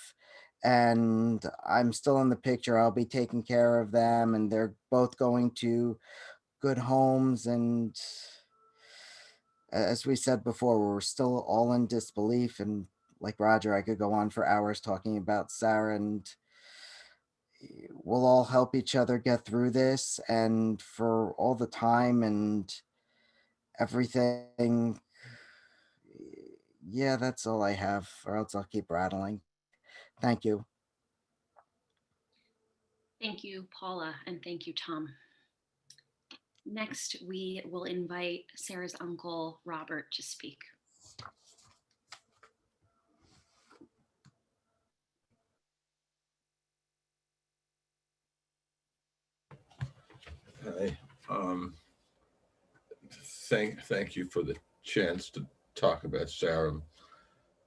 and I'm still in the picture. I'll be taking care of them, and they're both going to good homes. And as we said before, we're still all in disbelief. And like Roger, I could go on for hours talking about Sarah, and we'll all help each other get through this. And for all the time and everything, yeah, that's all I have, or else I'll keep rattling. Thank you. Thank you, Paula, and thank you, Tom. Next, we will invite Sarah's uncle, Robert, to speak. Hi. Thank you for the chance to talk about Sarah.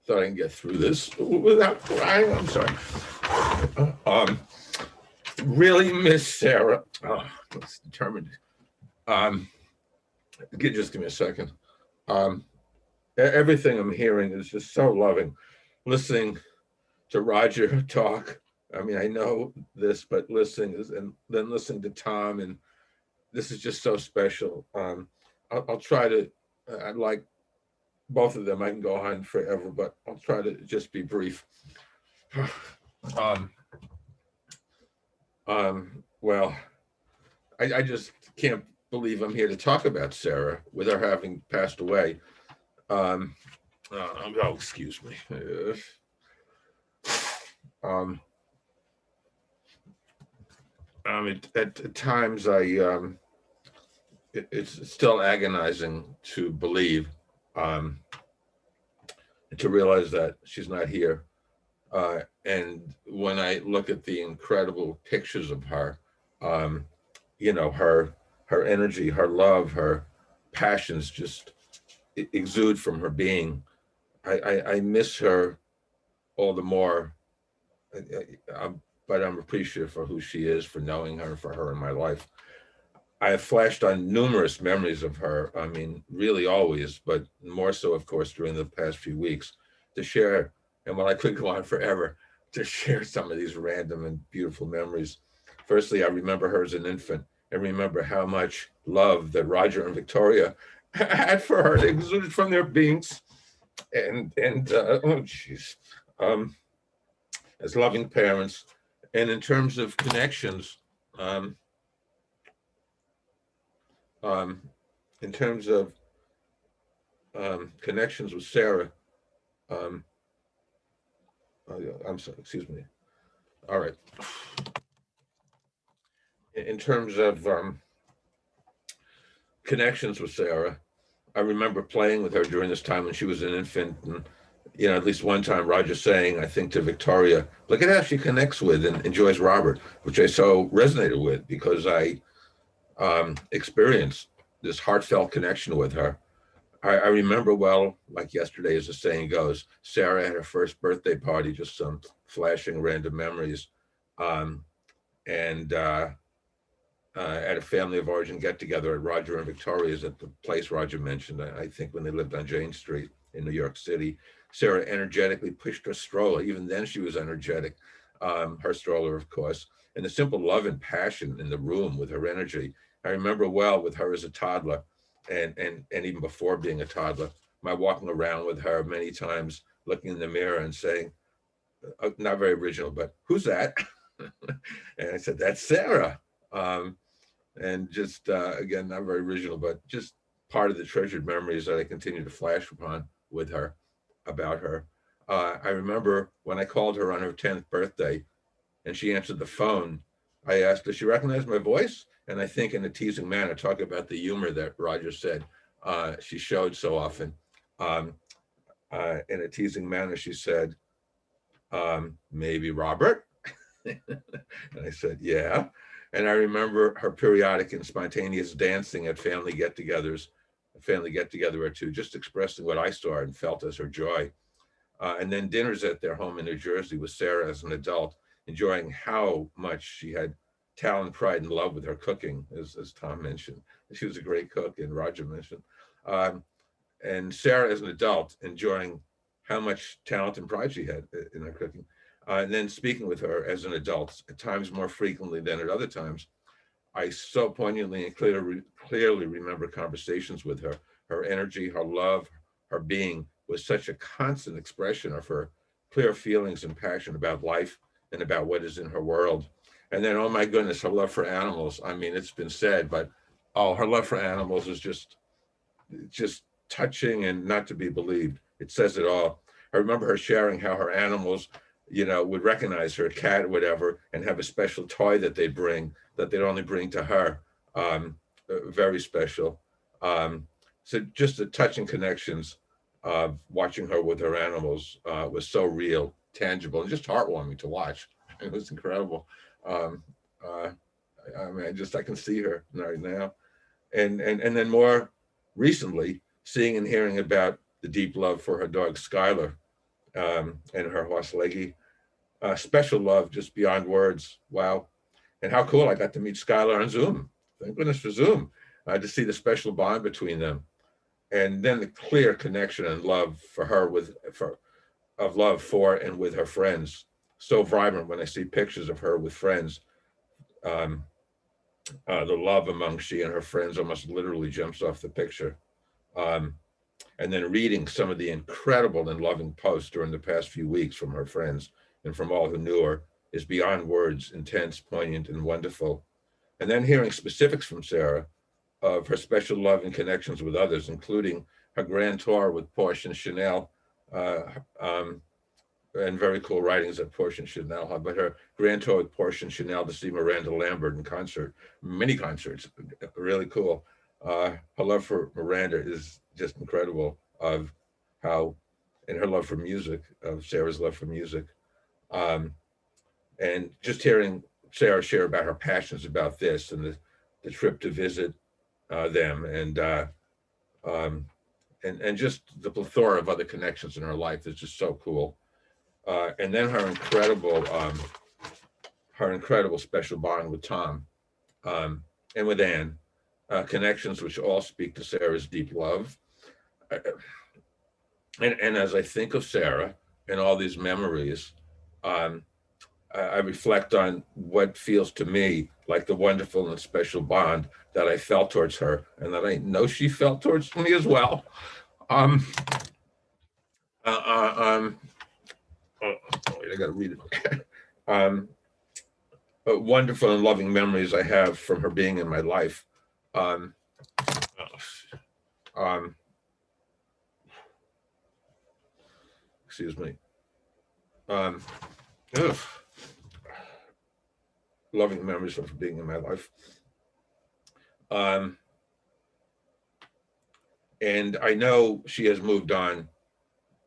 Thought I can get through this without crying. I'm sorry. Really miss Sarah. Oh, it's determined. Just give me a second. Everything I'm hearing is just so loving. Listening to Roger talk. I mean, I know this, but listening is, and then listening to Tom, and this is just so special. I'll try to, I like both of them. I can go on forever, but I'll try to just be brief. Well, I just can't believe I'm here to talk about Sarah with her having passed away. Oh, excuse me. At times it's still agonizing to believe, to realize that she's not here. And when I look at the incredible pictures of her, her energy, her love, her passions just exude from her being. I miss her all the more, but I'm appreciative for who she is, for knowing her, for her in my life. I have flashed on numerous memories of her. I mean, really always, but more so, of course, during the past few weeks, to share. And while I could go on forever, to share some of these random and beautiful memories. Firstly, I remember her as an infant, and remember how much love that Roger and Victoria had for her. It exuded from their beings. And oh geez, as loving parents. And in terms of connections, in terms of connections with Sarah, I'm sorry, excuse me. All right. In terms of connections with Sarah, I remember playing with her during this time when she was an infant. And, at least one time Roger saying, I think, to Victoria, look at how she connects with and enjoys Robert, which I so resonated with because I experienced this heartfelt connection with her. I remember well, like yesterday, as the saying goes, Sarah had her first birthday party, just some flashing random memories. And at a family of origin get together at Roger and Victoria's at the place Roger mentioned, I think when they lived on Jane Street in New York City. Sarah energetically pushed her stroller. Even then she was energetic, her stroller, of course, and the simple love and passion in the room with her energy. I remember well with her as a toddler, and even before being a toddler, my walking around with her many times, looking in the mirror and saying, not very original, but who's that? And I said, that's Sarah. And just, again, not very original, but just part of the treasured memories that I continue to flash upon with her, about her. I remember when I called her on her 10th birthday and she answered the phone, I asked, does she recognize my voice? And I think in a teasing manner, talk about the humor that Roger said she showed so often. In a teasing manner, she said, maybe Robert? And I said, yeah. And I remember her periodic and spontaneous dancing at family get-togethers, a family get-together or two, just expressing what I saw and felt as her joy. And then dinners at their home in New Jersey with Sarah as an adult, enjoying how much she had talent, pride, and love with her cooking, as Tom mentioned. She was a great cook, and Roger mentioned. And Sarah as an adult, enjoying how much talent and pride she had in her cooking. And then speaking with her as an adult, at times more frequently than at other times, I so poignantly and clearly remember conversations with her. Her energy, her love, her being was such a constant expression of her clear feelings and passion about life and about what is in her world. And then, oh my goodness, her love for animals. I mean, it's been said, but oh, her love for animals is just touching and not to be believed. It says it all. I remember her sharing how her animals, would recognize her, a cat or whatever, and have a special toy that they bring that they'd only bring to her. Very special. So just the touching connections of watching her with her animals was so real, tangible, and just heartwarming to watch. It was incredible. I mean, I can see her right now. And then more recently, seeing and hearing about the deep love for her dog, Skylar, and her horse, Leggy. Special love, just beyond words. Wow. And how cool I got to meet Skylar on Zoom. Thank goodness for Zoom, to see the special bond between them. And then the clear connection and love for her love for and with her friends. So vibrant when I see pictures of her with friends. The love among she and her friends almost literally jumps off the picture. And then reading some of the incredible and loving posts during the past few weeks from her friends and from all who knew her is beyond words, intense, poignant, and wonderful. And then hearing specifics from Sarah of her special love and connections with others, including her grand tour with Porsche and Chanel, and very cool writings that Porsche and Chanel have, but her grand tour with Porsche and Chanel to see Miranda Lambert in concert, many concerts, really cool. Her love for Miranda is just incredible, of how, and her love for music, of Sarah's love for music. And just hearing Sarah share about her passions about this and the trip to visit them, and just the plethora of other connections in her life is just so cool. And then her incredible special bond with Tom, and with Anne, connections which all speak to Sarah's deep love. And as I think of Sarah and all these memories, I reflect on what feels to me like the wonderful and special bond that I felt towards her, and that I know she felt towards me as well. I gotta read it. Wonderful and loving memories I have from her being in my life. Excuse me. Loving memories from her being in my life. And I know she has moved on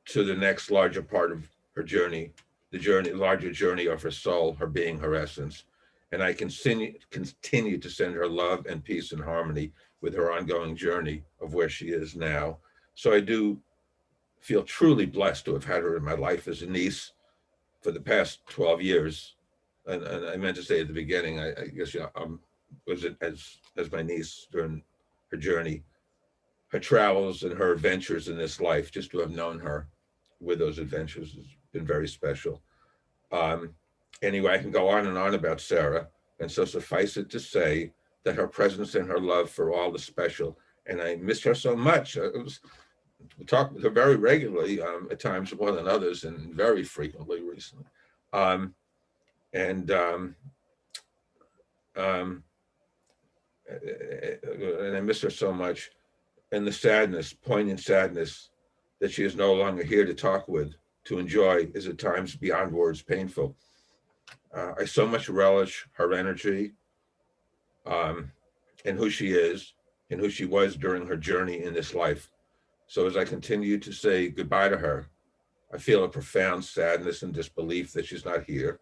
to the next larger part of her journey, larger journey of her soul, her being, her essence. And I continue to send her love and peace and harmony with her ongoing journey of where she is now. So I do feel truly blessed to have had her in my life as a niece for the past 12 years. And I meant to say at the beginning, I guess, was it as my niece during her journey, her travels and her adventures in this life. Just to have known her with those adventures has been very special. Anyway, I can go on and on about Sarah, and so suffice it to say that her presence and her love for all the special and I missed her so much. We talk with her very regularly, at times more than others, and very frequently recently. Um, and I miss her so much. And the sadness, poignant sadness, that she is no longer here to talk with, to enjoy, is at times beyond words painful. I so much relish her energy, and who she is and who she was during her journey in this life. So as I continue to say goodbye to her, I feel a profound sadness and disbelief that she's not here.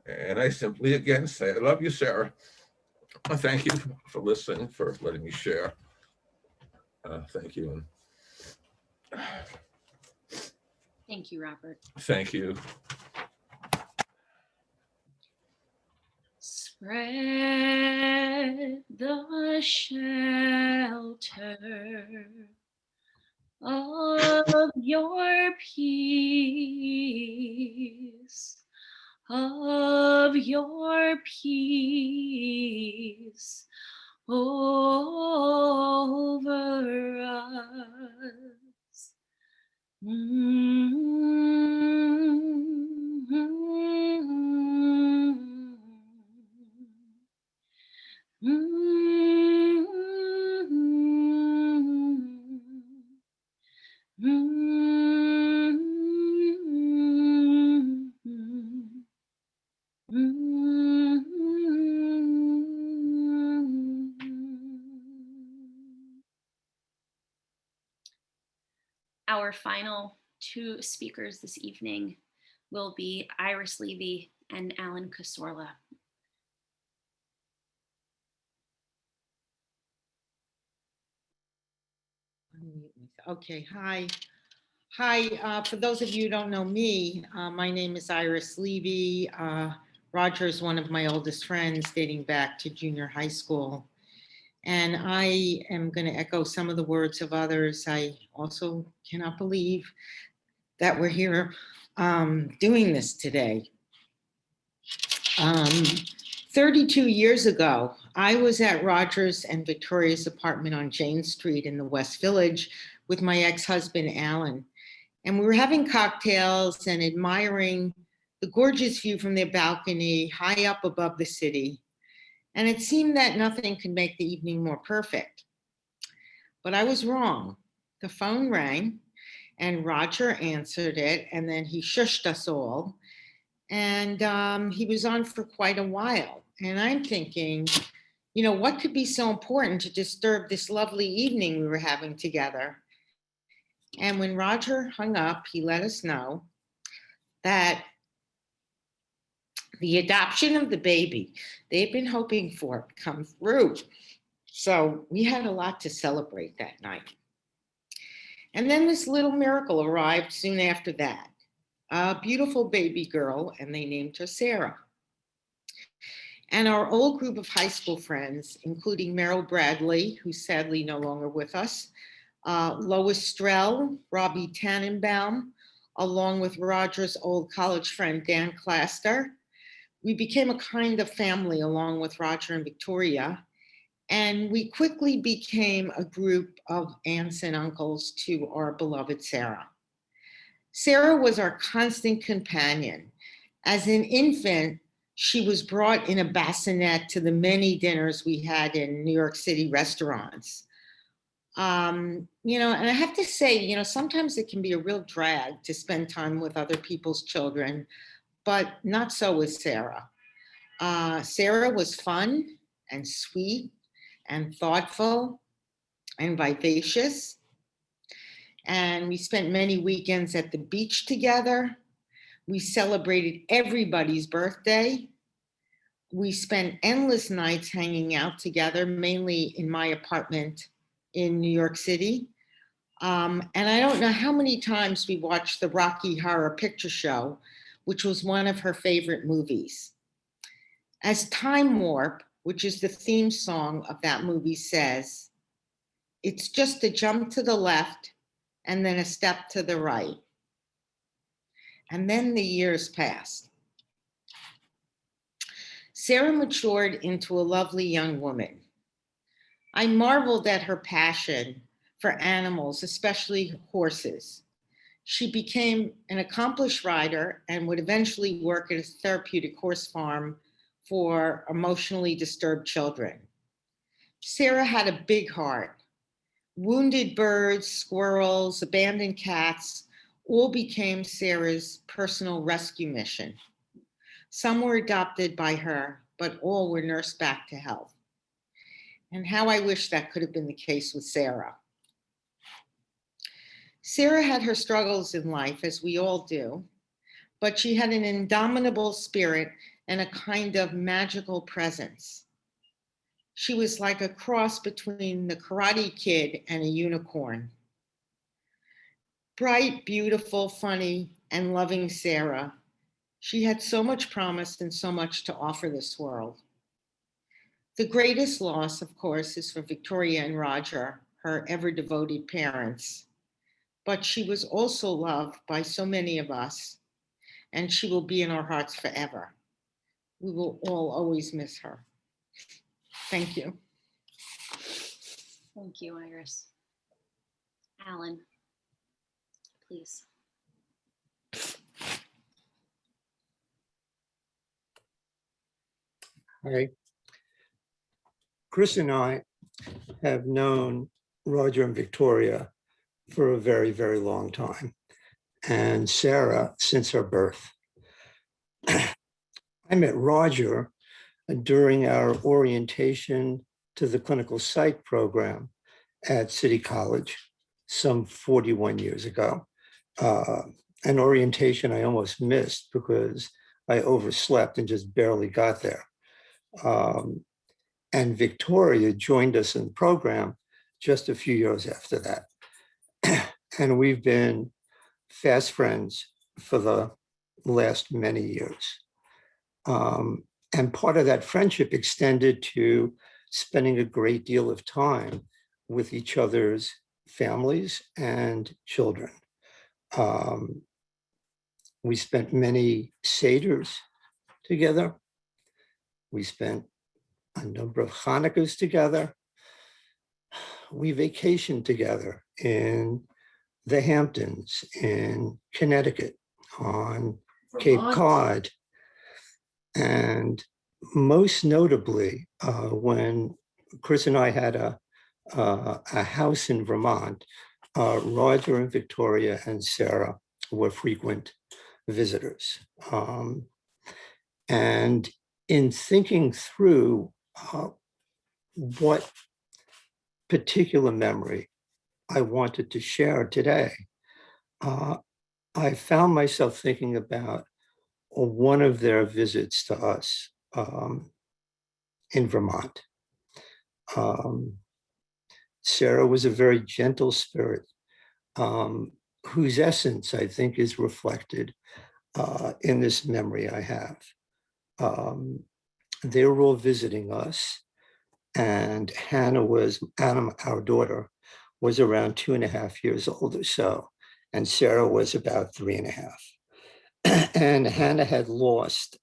And I simply again say, I love you, Sarah. Thank you for listening, for letting me share. Thank you. And Thank you, Robert. thank you. Spread the shelter of your peace, of your peace over us. Our final two speakers this evening will be Iris Levy and Alan Casorla. Okay, hi. Hi, for those of you who don't know me, my name is Iris Levy. Roger is one of my oldest friends dating back to junior high school. And I am going to echo some of the words of others. I also cannot believe that we're here doing this today. 32 years ago, I was at Roger's and Victoria's apartment on Jane Street in the West Village with my ex-husband, Alan. And we were having cocktails and admiring the gorgeous view from their balcony high up above the city. And it seemed that nothing could make the evening more perfect. But I was wrong. The phone rang and Roger answered it, and then he shushed us all. And he was on for quite a while. And I'm thinking, you know, what could be so important to disturb this lovely evening we were having together? And when Roger hung up, he let us know that the adoption of the baby they've been hoping for come through. So we had a lot to celebrate that night. And then this little miracle arrived soon after that. A beautiful baby girl, and they named her Sarah. And our old group of high school friends, including Meryl Bradley, who's sadly no longer with us, Lois Strell, Robbie Tannenbaum, along with Roger's old college friend, Dan Claster. We became a kind of family along with Roger and Victoria. And we quickly became a group of aunts and uncles to our beloved Sarah. Sarah was our constant companion. As an infant, she was brought in a bassinet to the many dinners we had in New York City restaurants. You know, and I have to say, you know, sometimes it can be a real drag to spend time with other people's children, but not so with Sarah. Sarah was fun and sweet and thoughtful and vivacious. And we spent many weekends at the beach together. We celebrated everybody's birthday. We spent endless nights hanging out together, mainly in my apartment in New York City. And I don't know how many times we watched the Rocky Horror Picture Show, which was one of her favorite movies. As Time Warp, which is the theme song of that movie, says, it's just a jump to the left and then a step to the right. And then the years passed. Sarah matured into a lovely young woman. I marveled at her passion for animals, especially horses. She became an accomplished rider and would eventually work at a therapeutic horse farm for emotionally disturbed children. Sarah had a big heart. Wounded birds, squirrels, abandoned cats all became Sarah's personal rescue mission. Some were adopted by her, but all were nursed back to health. And how I wish that could have been the case with Sarah. Sarah had her struggles in life, as we all do, but she had an indomitable spirit and a kind of magical presence. She was like a cross between the Karate Kid and a unicorn. Bright, beautiful, funny, and loving Sarah. She had so much promise and so much to offer this world. The greatest loss, of course, is for Victoria and Roger, her ever devoted parents. But she was also loved by so many of us, and she will be in our hearts forever. We will all always miss her. Thank you. Thank you, Iris. Alan, please. Hi. Chris and I have known Roger and Victoria for a very, very long time, and Sarah since her birth. I met Roger during our orientation to the clinical psych program at City College some 41 years ago. An orientation I almost missed because I overslept and just barely got there. And Victoria joined us in the program just a few years after that. And we've been fast friends for the last many years. And part of that friendship extended to spending a great deal of time with each other's families and children. We spent many Seders together. We spent a number of Hanukkahs together. We vacationed together in the Hamptons, in Connecticut, on Cape Cod. And most notably, when Chris and I had a house in Vermont, Roger and Victoria and Sarah were frequent visitors. And in thinking through what particular memory I wanted to share today, I found myself thinking about one of their visits to us in Vermont. Sarah was a very gentle spirit, whose essence I think is reflected in this memory I have. They were all visiting us, and Hannah, our daughter, was around 2.5 years old or so, and Sarah was about 3.5. And Hannah had lost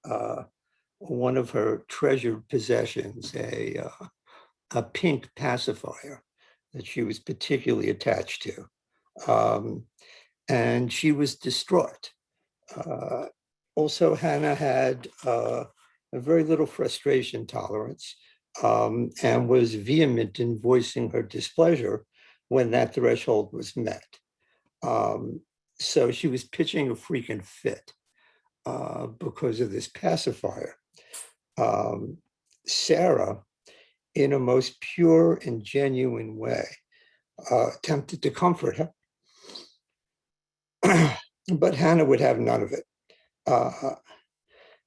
one of her treasured possessions, a pink pacifier that she was particularly attached to. And she was distraught. Also, Hannah had a very little frustration tolerance, and was vehement in voicing her displeasure when that threshold was met. So she was pitching a freaking fit because of this pacifier. Sarah, in a most pure and genuine way, attempted to comfort her. But Hannah would have none of it.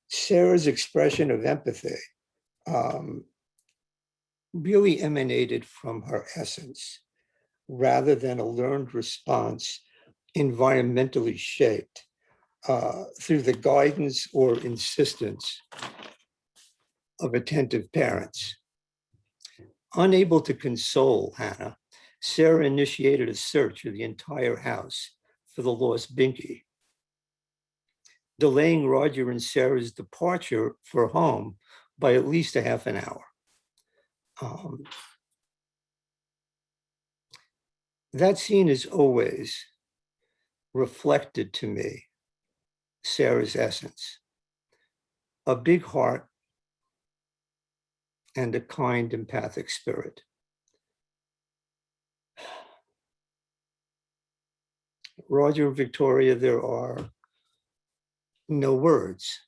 Sarah's expression of empathy really emanated from her essence, rather than a learned response environmentally shaped through the guidance or insistence of attentive parents. Unable to console Hannah, Sarah initiated a search of the entire house for the lost Binky, delaying Roger and Sarah's departure for home by at least a half an hour. That scene is always reflected to me Sarah's essence, a big heart and a kind, empathic spirit. Roger and Victoria, there are no words.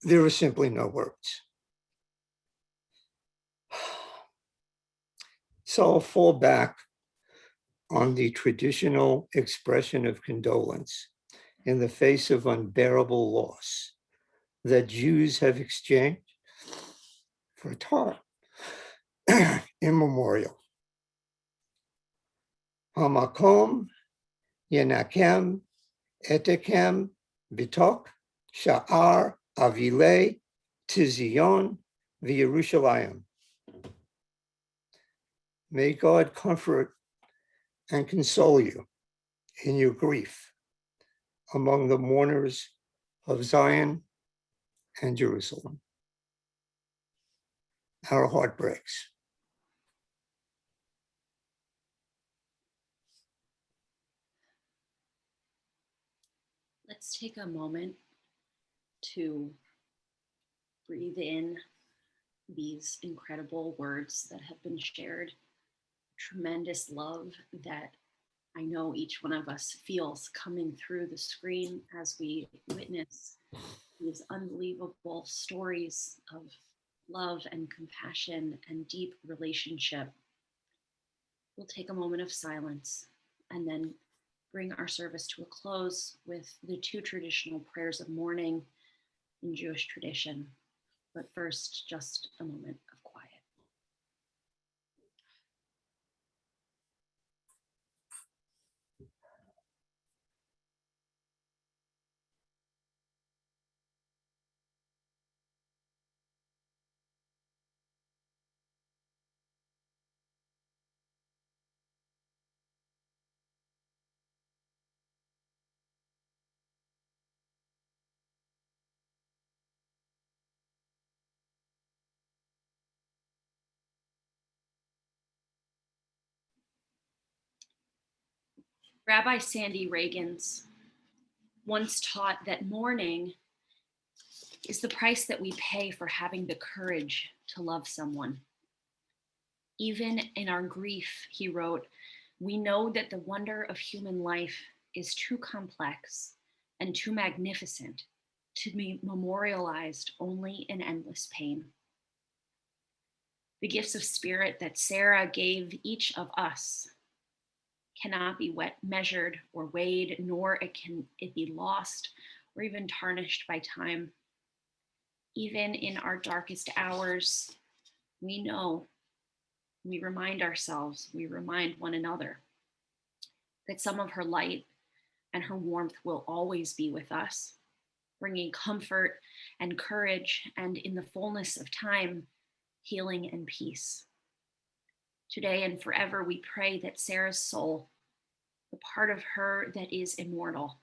There are simply no words. So I'll fall back on the traditional expression of condolence in the face of unbearable loss that Jews have exchanged for time immemorial. Hamakom yenakem etekem bitok sha'ar avile tizion v'Yerushalayim. May God comfort and console you in your grief among the mourners of Zion and Jerusalem. Our heart breaks. Let's take a moment to breathe in these incredible words that have been shared. Tremendous love that I know each one of us feels coming through the screen as we witness these unbelievable stories of love and compassion and deep relationship. We'll take a moment of silence and then bring our service to a close with the two traditional prayers of mourning in Jewish tradition. But first, just a moment of quiet. Rabbi Sandy Reagans once taught that mourning is the price that we pay for having the courage to love someone. Even in our grief, he wrote, we know that the wonder of human life is too complex and too magnificent to be memorialized only in endless pain. The gifts of spirit that Sarah gave each of us cannot be measured or weighed, nor can it be lost or even tarnished by time. Even in our darkest hours, we know, we remind ourselves, we remind one another that some of her light and her warmth will always be with us, bringing comfort and courage, and in the fullness of time, healing and peace. Today and forever, we pray that Sarah's soul, the part of her that is immortal,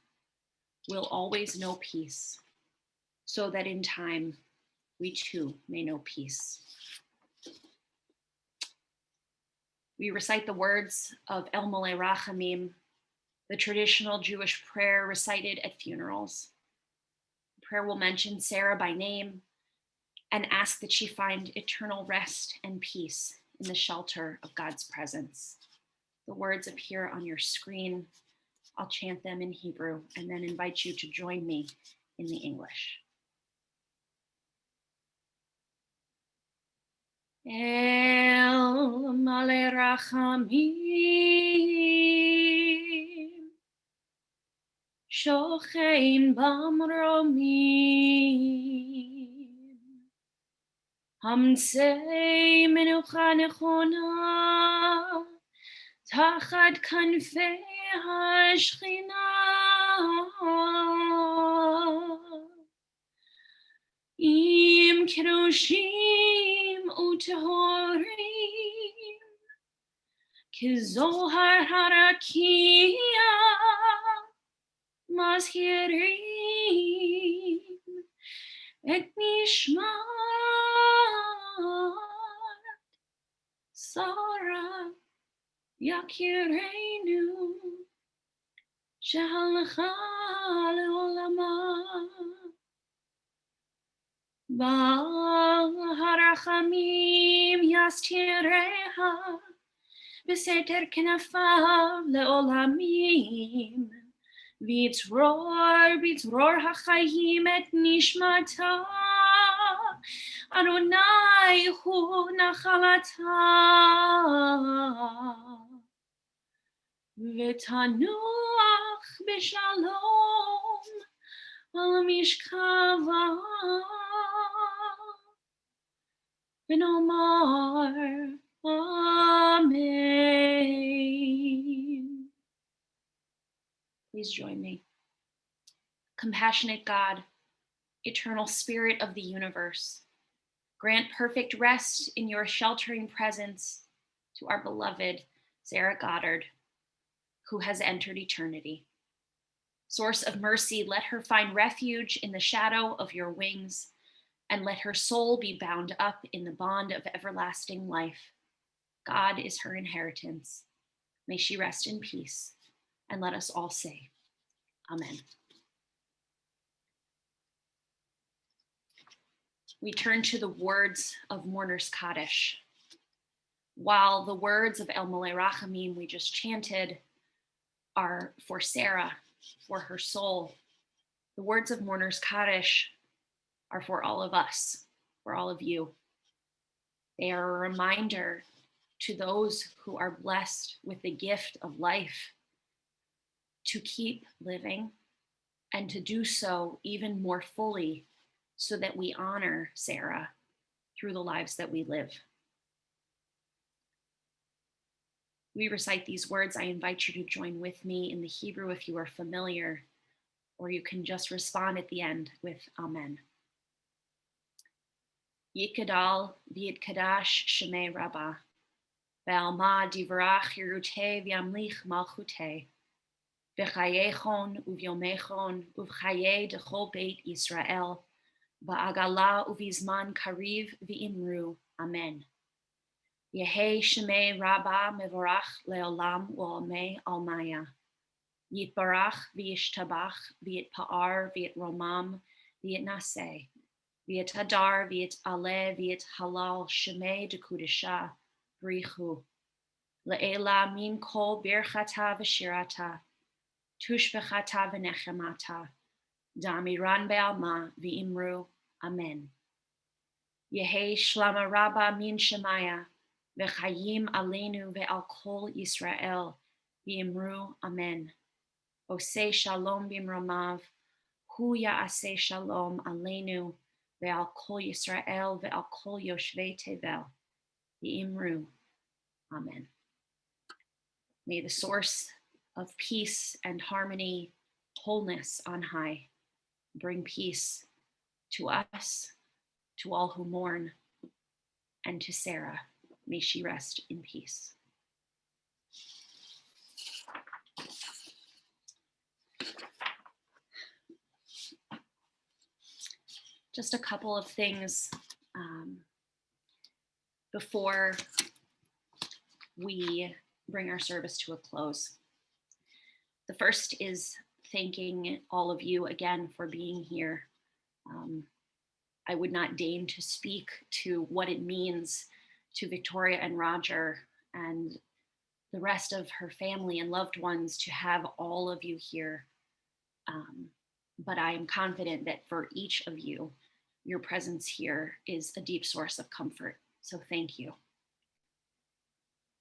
will always know peace, so that in time we too may know peace. We recite the words of El Moleh Rachamim, the traditional Jewish prayer recited at funerals. The prayer will mention Sarah by name and ask that she find eternal rest and peace in the shelter of God's presence. The words appear on your screen. I'll chant them in Hebrew and then invite you to join me in the English. El Moleh Rachamim, Shochein Bamromim, Hamtzei Menucha Nechona, Tachat Kanfei HaShechina, Im Kedoshim Utehorim, Kizohar Harakia, Mazhirim, Et Nishmat Sarah Yakirenu Shalcha Leolama Harachamim Yastireha Beseter Knafav Leolamim Vitzror Hachayim et Nishmata Adonai Hu Nachalata V'tanuach b'shalom al mishkava v'nomar Amen. Please join me. Compassionate God, eternal Spirit of the universe, grant perfect rest in your sheltering presence to our beloved Sarah Goddard, who has entered eternity. Source of mercy, let her find refuge in the shadow of your wings, and let her soul be bound up in the bond of everlasting life. God is her inheritance. May she rest in peace. And let us all say, Amen. We turn to the words of Mourner's Kaddish. While the words of El Molei Rachamim we just chanted are for Sarah, for her soul, the words of Mourner's Kaddish are for all of us, for all of you. They are a reminder to those who are blessed with the gift of life to keep living and to do so even more fully so that we honor Sarah through the lives that we live. We recite these words. I invite you to join with me in the Hebrew if you are familiar, or you can just respond at the end with Amen. Yikadal v'yitkadash shemei Rabbah, ve'alma divrach yeruteh v'yamlich malchuteh, v'chayechon uv'yomechon uv'chaye dechol beit Yisrael, ba'agala uv'izman kariv v'imru. Amen. Yehei shemei Rabbah mevorach leolam u'olmei almaya. Yitbarach v'yishtabach v'yitpa'ar v'yitromam v'yitnaseh. V'yit hadar, v'yit aleh, v'yit halal, shemei dekudisha, brichu. Le'ela min kol birchata v'shirata, tushbechata v'nechemata, damiran be'alma v'imru, amen. Yehei shlama rabba min shemaya, v'chayim aleinu ve'al kol Yisrael, v'imru, amen. Oseh shalom b'imromav, hu ya'aseh shalom aleinu, ve'al kol Yisrael ve'al kol yoshvei tevel, v'imru, amen. May the source of peace and harmony, wholeness on high, bring peace to us, to all who mourn, and to Sarah. May she rest in peace. Just a couple of things before we bring our service to a close. The first is thanking all of you again for being here. I would not deign to speak to what it means to Victoria and Roger and the rest of her family and loved ones to have all of you here. But I am confident that for each of you, your presence here is a deep source of comfort. So thank you.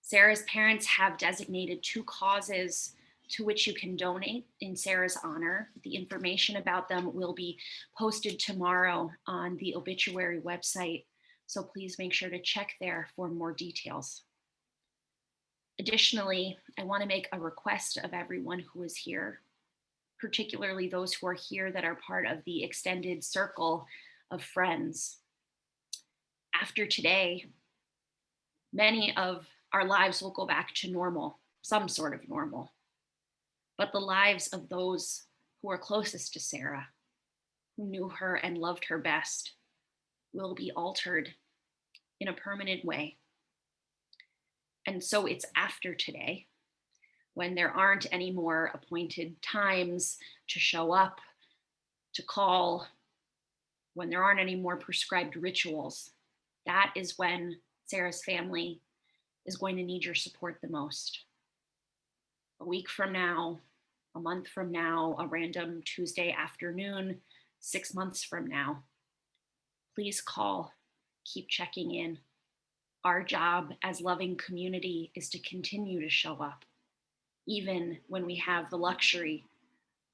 Sarah's parents have designated 2 causes to which you can donate in Sarah's honor. The information about them will be posted tomorrow on the obituary website, so please make sure to check there for more details. Additionally, I want to make a request of everyone who is here, particularly those who are here that are part of the extended circle of friends. After today, many of our lives will go back to normal, some sort of normal. But the lives of those who are closest to Sarah, who knew her and loved her best, will be altered in a permanent way. And so it's after today, when there aren't any more appointed times to show up, to call, when there aren't any more prescribed rituals, that is when Sarah's family is going to need your support the most. A week from now, a month from now, a random Tuesday afternoon, 6 months from now, please call, keep checking in. Our job as loving community is to continue to show up, even when we have the luxury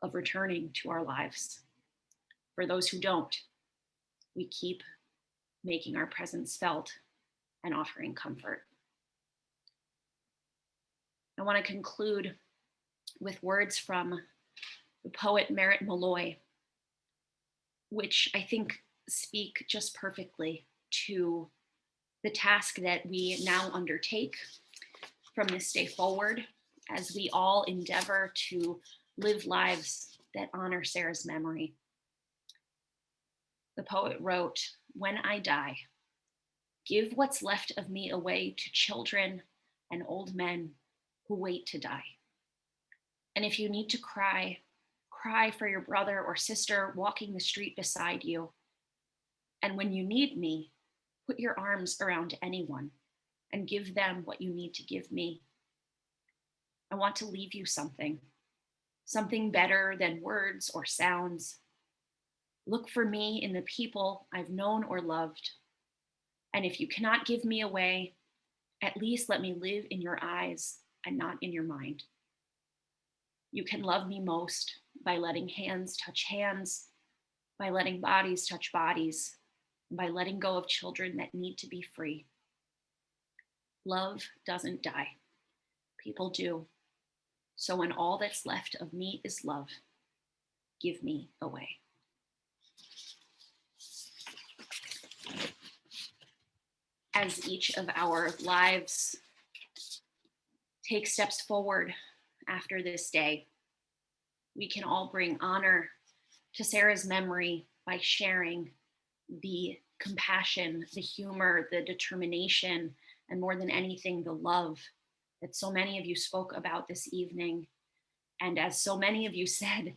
of returning to our lives. For those who don't, we keep making our presence felt and offering comfort. I want to conclude with words from the poet Merritt Malloy, which I think speak just perfectly to the task that we now undertake from this day forward as we all endeavor to live lives that honor Sarah's memory. The poet wrote, "When I die, give what's left of me away to children and old men who wait to die. And if you need to cry, cry for your brother or sister walking the street beside you. And when you need me, put your arms around anyone and give them what you need to give me. I want to leave you something better than words or sounds. Look for me in the people I've known or loved. And if you cannot give me away, at least let me live in your eyes and not in your mind. You can love me most by letting hands touch hands, by letting bodies touch bodies, and by letting go of children that need to be free. Love doesn't die. People do. So when all that's left of me is love, give me away." As each of our lives take steps forward after this day, we can all bring honor to Sarah's memory by sharing the compassion, the humor, the determination, and more than anything, the love that so many of you spoke about this evening. And as so many of you said,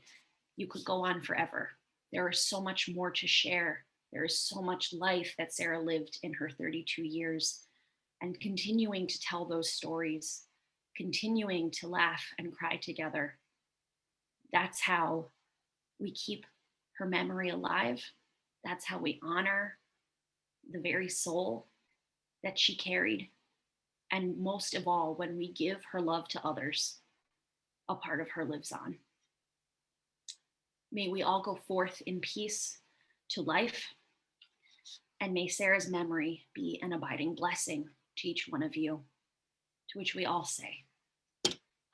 you could go on forever. There is so much more to share. There is so much life that Sarah lived in her 32 years, and continuing to tell those stories, continuing to laugh and cry together. That's how we keep her memory alive. That's how we honor the very soul that she carried. And most of all, when we give her love to others, a part of her lives on. May we all go forth in peace to life, and may Sarah's memory be an abiding blessing to each one of you, to which we all say,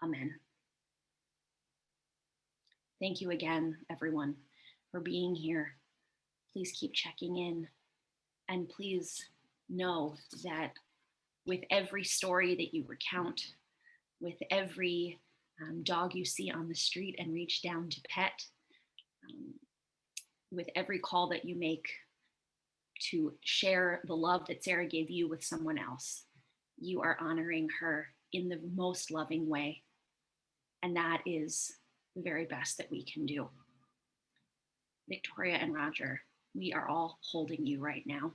Amen. Thank you again, everyone, for being here. Please keep checking in, and please know that with every story that you recount, with every dog you see on the street and reach down to pet, with every call that you make to share the love that Sarah gave you with someone else, you are honoring her in the most loving way. And that is the very best that we can do. Victoria and Roger, we are all holding you right now.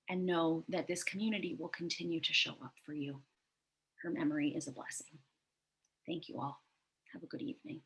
And know that this community will continue to show up for you. Her memory is a blessing. Thank you all. Have a good evening.